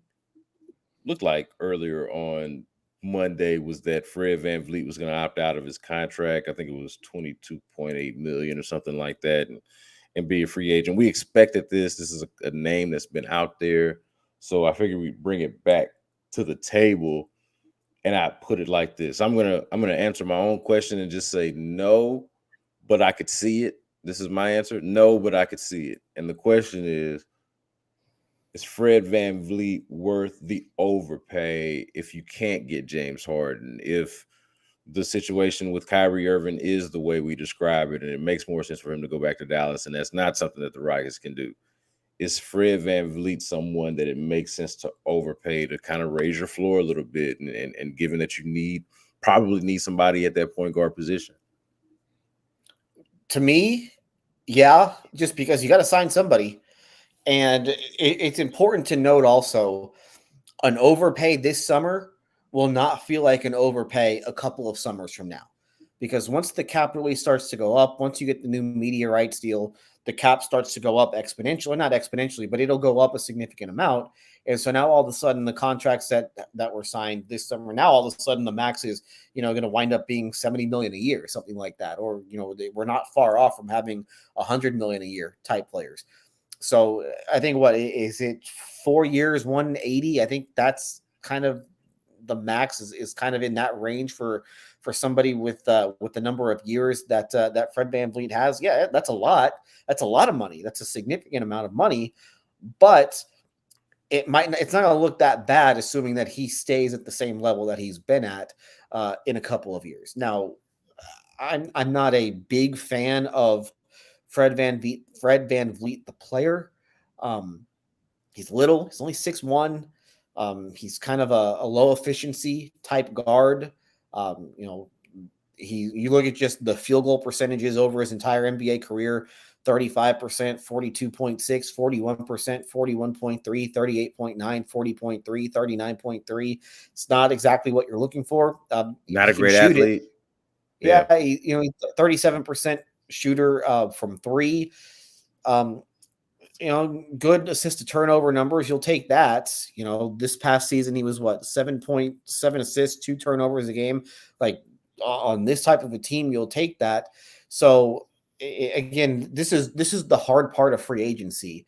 looked like earlier on Monday was that Fred VanVleet was going to opt out of his contract. I think it was 22.8 million or something like that, and be a free agent. We expected this. This is a name that's been out there. So I figured we'd bring it back to the table. And I put it like this. I'm gonna answer my own question and just say no, but I could see it. This is my answer. No, but I could see it. And the question is Fred VanVleet worth the overpay if you can't get James Harden? If the situation with Kyrie Irving is the way we describe it, and it makes more sense for him to go back to Dallas, and that's not something that the Rockets can do. Is Fred VanVleet someone that it makes sense to overpay to kind of raise your floor a little bit, and given that you probably need somebody at that point guard position? To me, yeah, just because you got to sign somebody. And it's important to note also, an overpay this summer will not feel like an overpay a couple of summers from now. Because once the cap really starts to go up, once you get the new media rights deal, the cap starts to go up exponentially, not exponentially, but it'll go up a significant amount. And so now all of a sudden the contracts that were signed this summer, now all of a sudden the max is, going to wind up being 70 million a year, something like that. Or, we're not far off from having 100 million a year type players. So I think what is it, 4 years, 180? I think that's kind of the max is kind of in that range for somebody with the number of years that Fred VanVleet has. Yeah, that's a lot. That's a lot of money. That's a significant amount of money, but it's not going to look that bad, assuming that he stays at the same level that he's been at in a couple of years. Now, I'm not a big fan of Fred VanVleet, the player. He's little. He's only 6'1". He's kind of a low efficiency type guard. You look at just the field goal percentages over his entire NBA career: 35%, 42.6, 41%, 41.3, 38.9, 40.3, 39.3. It's not exactly what you're looking for. Not a great athlete. Yeah, 37% shooter from three. Good assist to turnover numbers. You'll take that. This past season he was 7.7 assists, 2 turnovers a game. Like on this type of a team, you'll take that. So again, this is the hard part of free agency,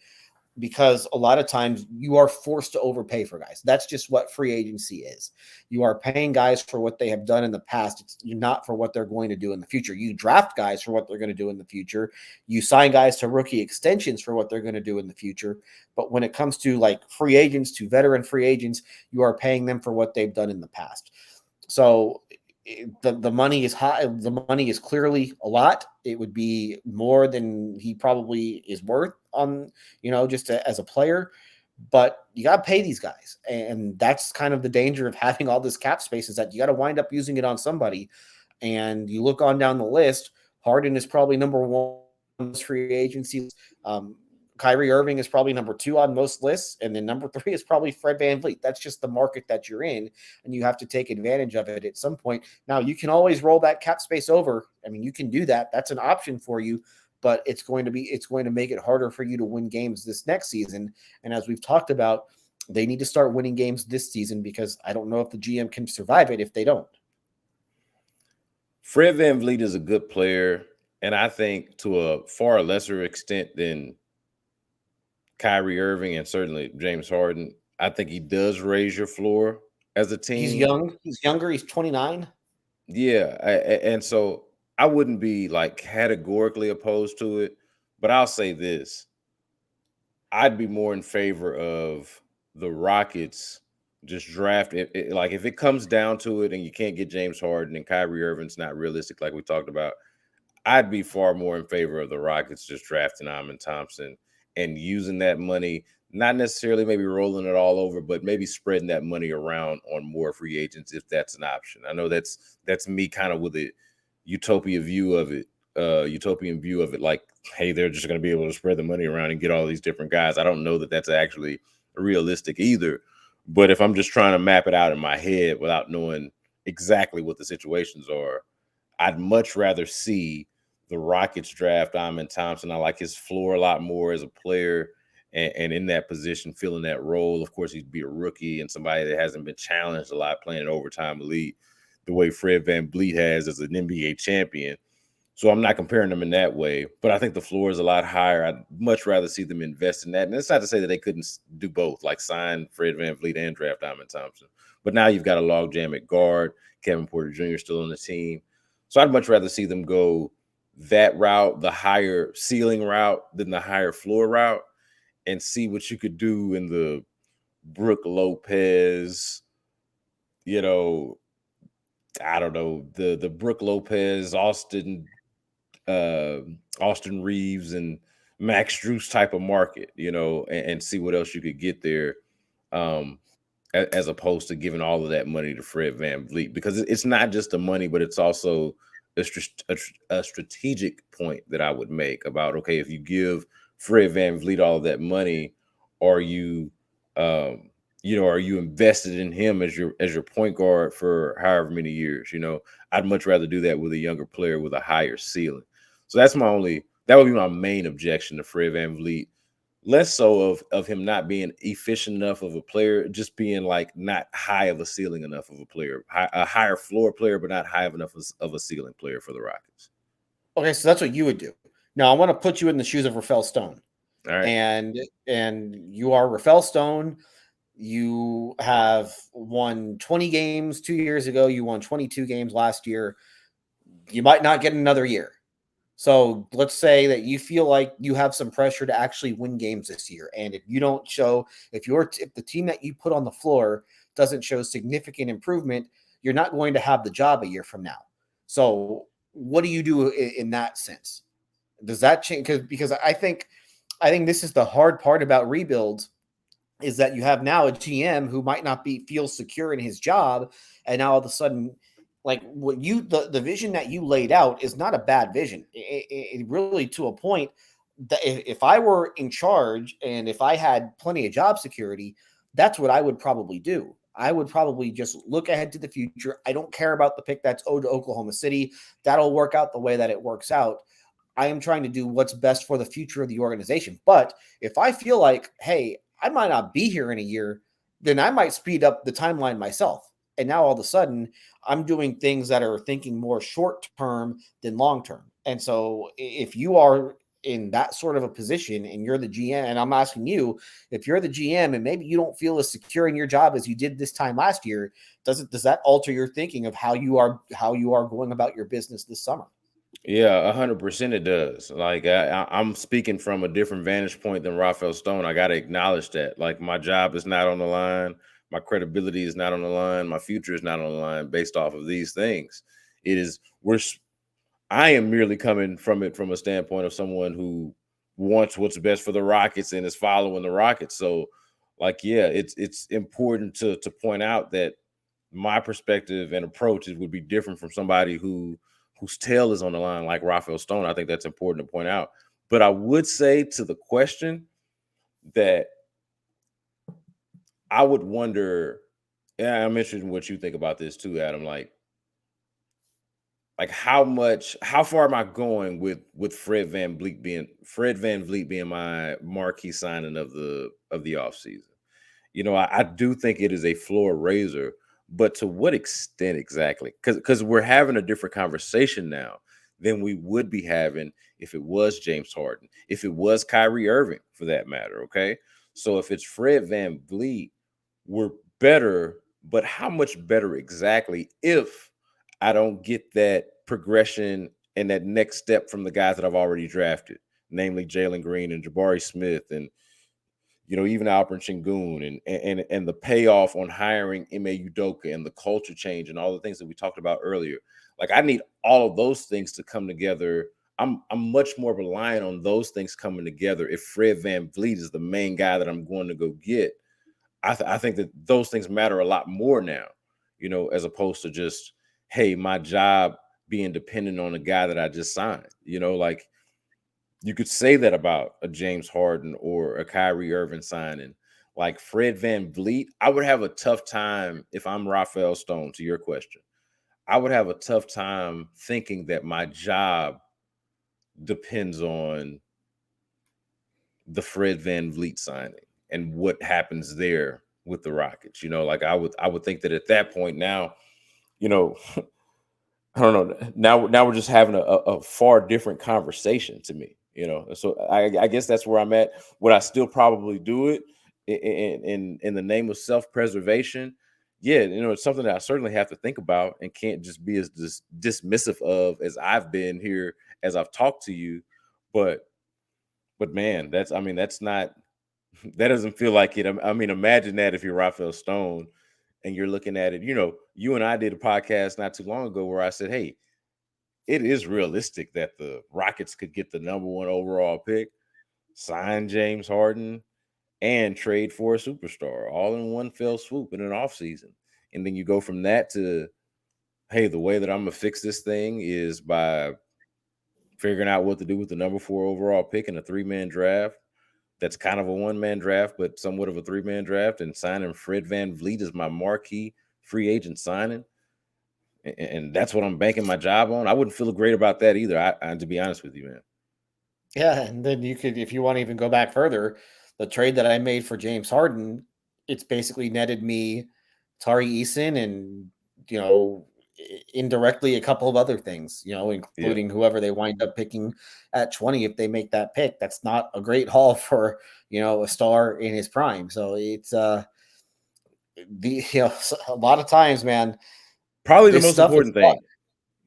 because a lot of times you are forced to overpay for guys. That's just what free agency is. You are paying guys for what they have done in the past. You're not for what they're going to do in the future. You draft guys for what they're going to do in the future. You sign guys to rookie extensions for what they're going to do in the future. But when it comes to like free agents, to veteran free agents, you are paying them for what they've done in the past. So the money is high. The money is clearly a lot. It would be more than he probably is worth on, just as a player. But you got to pay these guys. And that's kind of the danger of having all this cap space, is that you got to wind up using it on somebody. And you look on down the list, Harden is probably number one on this free agency. Kyrie Irving is probably number 2 on most lists, and then number 3 is probably Fred VanVleet. That's just the market that you're in, and you have to take advantage of it at some point. Now, you can always roll that cap space over. I mean, you can do that. That's an option for you, but it's going to make it harder for you to win games this next season. And as we've talked about, they need to start winning games this season, because I don't know if the GM can survive it if they don't. Fred VanVleet is a good player, and I think to a far lesser extent than Kyrie Irving and certainly James Harden, I think he does raise your floor as a team. He's young. He's younger. He's 29. Yeah, and so I wouldn't be like categorically opposed to it, but I'll say this: I'd be more in favor of the Rockets just draft it. Like if it comes down to it, and you can't get James Harden and Kyrie Irving's not realistic, like we talked about, I'd be far more in favor of the Rockets just drafting Amen Thompson and using that money, not necessarily maybe rolling it all over, but maybe spreading that money around on more free agents if that's an option. I know that's me kind of with a utopian view of it, like, hey, they're just going to be able to spread the money around and get all these different guys. I don't know that that's actually realistic either. But if I'm just trying to map it out in my head without knowing exactly what the situations are. I'd much rather see the Rockets draft Amen Thompson. I like his floor a lot more as a player and in that position, filling that role. Of course, he'd be a rookie and somebody that hasn't been challenged a lot playing an overtime elite the way Fred VanVleet has as an NBA champion. So I'm not comparing them in that way, but I think the floor is a lot higher. I'd much rather see them invest in that. And it's not to say that they couldn't do both, like sign Fred VanVleet and draft Amen Thompson. But now you've got a logjam at guard. Kevin Porter Jr. still on the team. So I'd much rather see them go that route, the higher ceiling route, than the higher floor route, and see what you could do in the Brooke Lopez, you know, I don't know, the Brooke Lopez, Austin Reeves and Max Strus type of market, and see what else you could get there, as opposed to giving all of that money to Fred VanVleet, because it's not just the money, but it's also a strategic point that I would make about, okay, if you give Fred VanVleet all of that money, are you, are you invested in him as your point guard for however many years? I'd much rather do that with a younger player with a higher ceiling. So that would be my main objection to Fred VanVleet. Less so of him not being efficient enough of a player, just being like not high of a ceiling enough of a player, a higher floor player, but not high enough of a ceiling player for the Rockets. Okay, so that's what you would do. Now I want to put you in the shoes of Rafael Stone. All right. And you are Rafael Stone. You have won 20 games 2 years ago. You won 22 games last year. You might not get another year. So let's say that you feel like you have some pressure to actually win games this year. And if you don't show, if the team that you put on the floor doesn't show significant improvement, you're not going to have the job a year from now. So what do you do in that sense? Does that change? Because I think this is the hard part about rebuilds, is that you have now a GM who might not feel secure in his job, and now all of a sudden, like what the vision that you laid out is not a bad vision. It really, to a point, that if I were in charge and if I had plenty of job security, that's what I would probably do. I would probably just look ahead to the future. I don't care about the pick that's owed to Oklahoma City. That'll work out the way that it works out. I am trying to do what's best for the future of the organization. But if I feel like, hey, I might not be here in a year, then I might speed up the timeline myself. And now all of a sudden, I'm doing things that are thinking more short term than long term. And so if you are in that sort of a position and you're the GM, and I'm asking you, if you're the GM and maybe you don't feel as secure in your job as you did this time last year, does that alter your thinking of how you are going about your business this summer? Yeah, 100% it does. Like I'm speaking from a different vantage point than Rafael Stone. I got to acknowledge that. Like my job is not on the line, my credibility is not on the line, my future is not on the line based off of these things. It is I am merely coming from it from a standpoint of someone who wants what's best for the Rockets and is following the Rockets. So, like, yeah, it's important to point out that my perspective and approaches would be different from somebody whose tail is on the line, like Rafael Stone. I think that's important to point out. But I would say to the question that I would wonder, and I'm interested in what you think about this too, Adam. Like how far am I going with Fred VanVleet being my marquee signing of the offseason? I do think it is a floor raiser, but to what extent exactly? Because we're having a different conversation now than we would be having if it was James Harden, if it was Kyrie Irving, for that matter. Okay, so if it's Fred VanVleet, we're better, but how much better exactly if I don't get that progression and that next step from the guys that I've already drafted, namely Jalen Green and Jabari Smith and even Alperen Sengun and the payoff on hiring Ime Udoka and the culture change and all the things that we talked about earlier. Like I need all of those things to come together. I'm much more reliant on those things coming together. If Fred VanVleet is the main guy that I'm going to go get, I think that those things matter a lot more now, as opposed to just, hey, my job being dependent on a guy that I just signed. Like you could say that about a James Harden or a Kyrie Irving signing. Like Fred VanVleet, I would have a tough time if I'm Rafael Stone, to your question. I would have a tough time thinking that my job depends on the Fred VanVleet signing and what happens there with the Rockets. Like I would think that at that point now, you know, I don't know. Now we're just having a far different conversation to me. So I guess that's where I'm at. Would I still probably do it in the name of self preservation? Yeah, it's something that I certainly have to think about and can't just be as dismissive of as I've been here as I've talked to you. But man, that's not that doesn't feel like it. I mean, imagine that if you're Rafael Stone and you're looking at it. You and I did a podcast not too long ago where I said, hey, it is realistic that the Rockets could get the number one overall pick, sign James Harden, and trade for a superstar all in one fell swoop in an offseason. And then you go from that to, hey, the way that I'm going to fix this thing is by figuring out what to do with the number 4 overall pick in a 3-man draft. That's kind of a 1-man draft, but somewhat of a 3-man draft, and signing Fred VanVleet as my marquee free agent signing. And that's what I'm banking my job on. I wouldn't feel great about that either. I to be honest with you, man. Yeah, and then you could, if you want to even go back further, the trade that I made for James Harden, it's basically netted me Tari Eason and indirectly a couple of other things, Yeah. including whoever they wind up picking at 20 if they make that pick. That's not a great haul for a star in his prime. So it's a lot of times, man. Probably the This most stuff is important thing.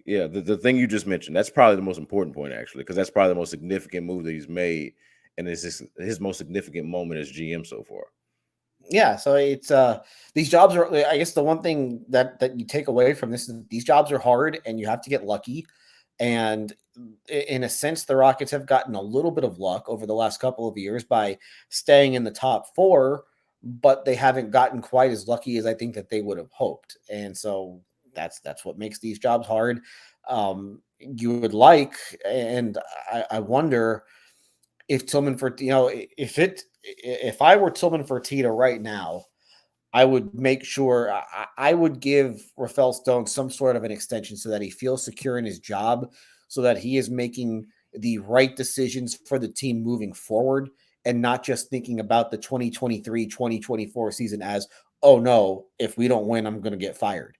Yeah, the thing you just mentioned, that's probably the most important point, actually, because that's probably the most significant move that he's made, and it's his most significant moment as GM so far. Yeah, so it's these jobs are, I guess the one thing that you take away from this is these jobs are hard and you have to get lucky. And in a sense, the Rockets have gotten a little bit of luck over the last couple of years by staying in the top 4, but they haven't gotten quite as lucky as I think that they would have hoped. And so that's what makes these jobs hard. You would like, and I wonder if Tillman for if I were Tillman Fertitta right now, I would make sure I would give Rafael Stone some sort of an extension so that he feels secure in his job, so that he is making the right decisions for the team moving forward and not just thinking about the 2023-2024 season as, oh no, if we don't win, I'm going to get fired.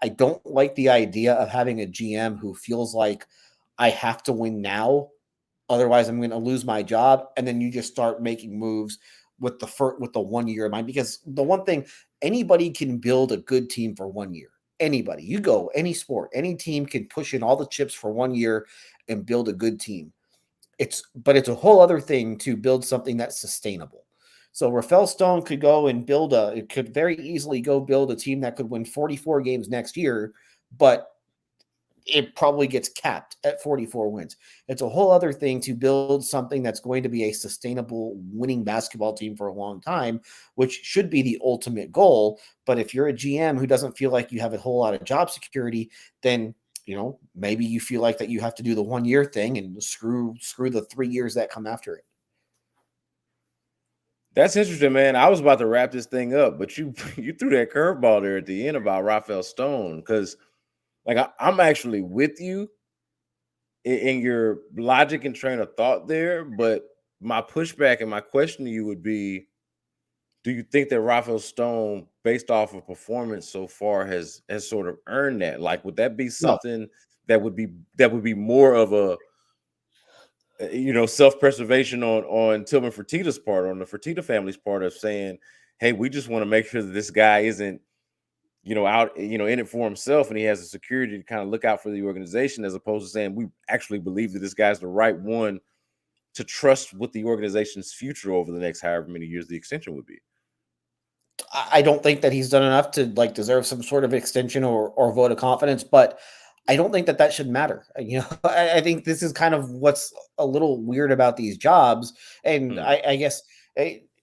I don't like the idea of having a GM who feels like I have to win now, otherwise I'm going to lose my job, and then you just start making moves with the 1 year in mind. Because the one thing, anybody can build a good team for 1 year. Anybody, you go any sport, any team can push in all the chips for 1 year and build a good team. But it's a whole other thing to build something that's sustainable. So Rafael Stone could go and it could very easily go build a team that could win 44 games next year, but it probably gets capped at 44 wins. It's a whole other thing to build something that's going to be a sustainable winning basketball team for a long time, which should be the ultimate goal. But if you're a GM who doesn't feel like you have a whole lot of job security, then maybe you feel like that you have to do the 1 year thing and screw the 3 years that come after it. That's interesting, man. I was about to wrap this thing up, but you threw that curveball there at the end about Rafael Stone, because I'm actually with you in your logic and train of thought there, but my pushback and my question to you would be, do you think that Rafael Stone, based off of performance so far, has sort of earned that? Like, would that be No. something that would be more of a self-preservation on Tillman Fertitta's part, on the Fertitta family's part, of saying, hey, we just want to make sure that this guy isn't out, in it for himself, and he has the security to kind of look out for the organization, as opposed to saying we actually believe that this guy's the right one to trust with the organization's future over the next however many years the extension would be. I don't think that he's done enough to deserve some sort of extension or vote of confidence, but I don't think that should matter. I think this is kind of what's a little weird about these jobs. And I guess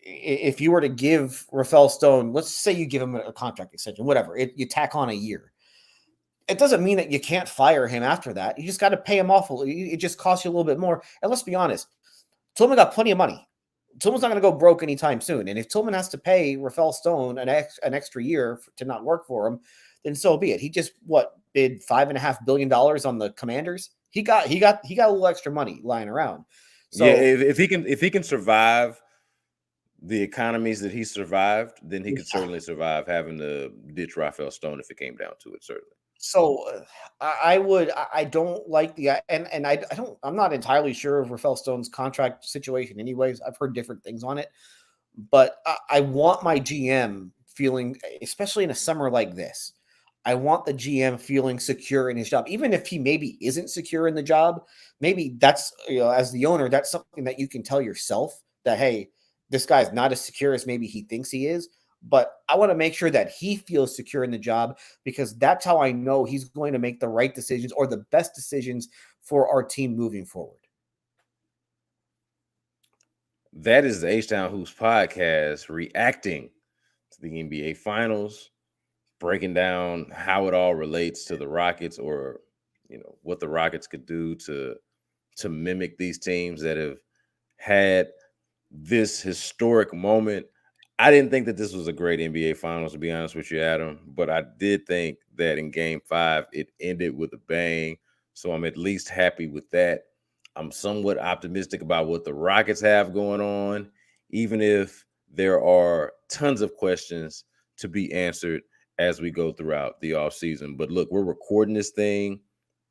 if you were to give Rafael Stone, let's say you give him a contract extension, whatever, you tack on a year. It doesn't mean that you can't fire him after that. You just got to pay him off. It just costs you a little bit more. And let's be honest, Tillman got plenty of money. Tillman's not going to go broke anytime soon. And if Tillman has to pay Rafael Stone an extra year to not work for him, then so be it. He just, bid $5.5 billion on the Commanders. He got a little extra money lying around. Yeah, So if he can survive the economies that he survived, then he could certainly survive having to ditch Rafael Stone if it came down to it. Certainly. So I don't like and I don't, I'm not entirely sure of Rafael Stone's contract situation. Anyways, I've heard different things on it, but I want my GM feeling, especially in a summer like this. I want the GM feeling secure in his job, even if he maybe isn't secure in the job. Maybe that's, as the owner, that's something that you can tell yourself that, hey, this guy's not as secure as maybe he thinks he is. But I want to make sure that he feels secure in the job, because that's how I know he's going to make the right decisions or the best decisions for our team moving forward. That is the H-Town Hoops podcast reacting to the NBA Finals, breaking down how it all relates to the Rockets, or what the Rockets could do to mimic these teams that have had this historic moment. I didn't think that this was a great NBA Finals, to be honest with you, Adam, but I did think that in Game 5 it ended with a bang, so I'm at least happy with that. I'm somewhat optimistic about what the Rockets have going on, even if there are tons of questions to be answered as we go throughout the offseason. But look, we're recording this thing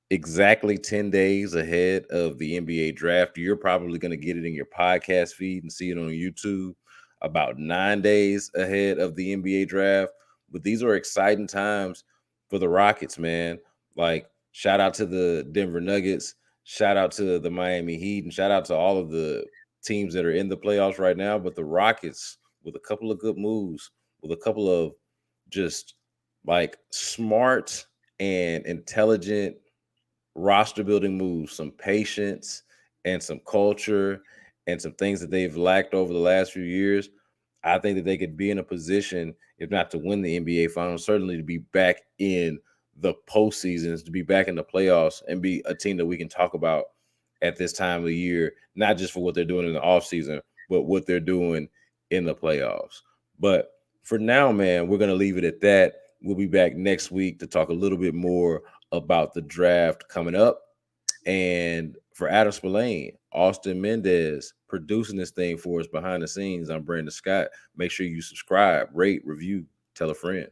exactly 10 days ahead of the NBA draft. You're probably going to get it in your podcast feed and see it on YouTube about 9 days ahead of the NBA draft. But these are exciting times for the Rockets, man. Like, shout out to the Denver Nuggets, shout out to the Miami Heat, and shout out to all of the teams that are in the playoffs right now. But the Rockets, with a couple of good moves, with a couple of just like smart and intelligent roster building moves, some patience and some culture and some things that they've lacked over the last few years, I think that they could be in a position, if not to win the NBA Finals, certainly to be back in the postseasons, to be back in the playoffs, and be a team that we can talk about at this time of the year, not just for what they're doing in the offseason, but what they're doing in the playoffs. But for now, man, we're going to leave it at that. We'll be back next week to talk a little bit more about the draft coming up. And for Adam Spillane, Austin Mendez producing this thing for us behind the scenes, I'm Brandon Scott. Make sure you subscribe, rate, review, tell a friend.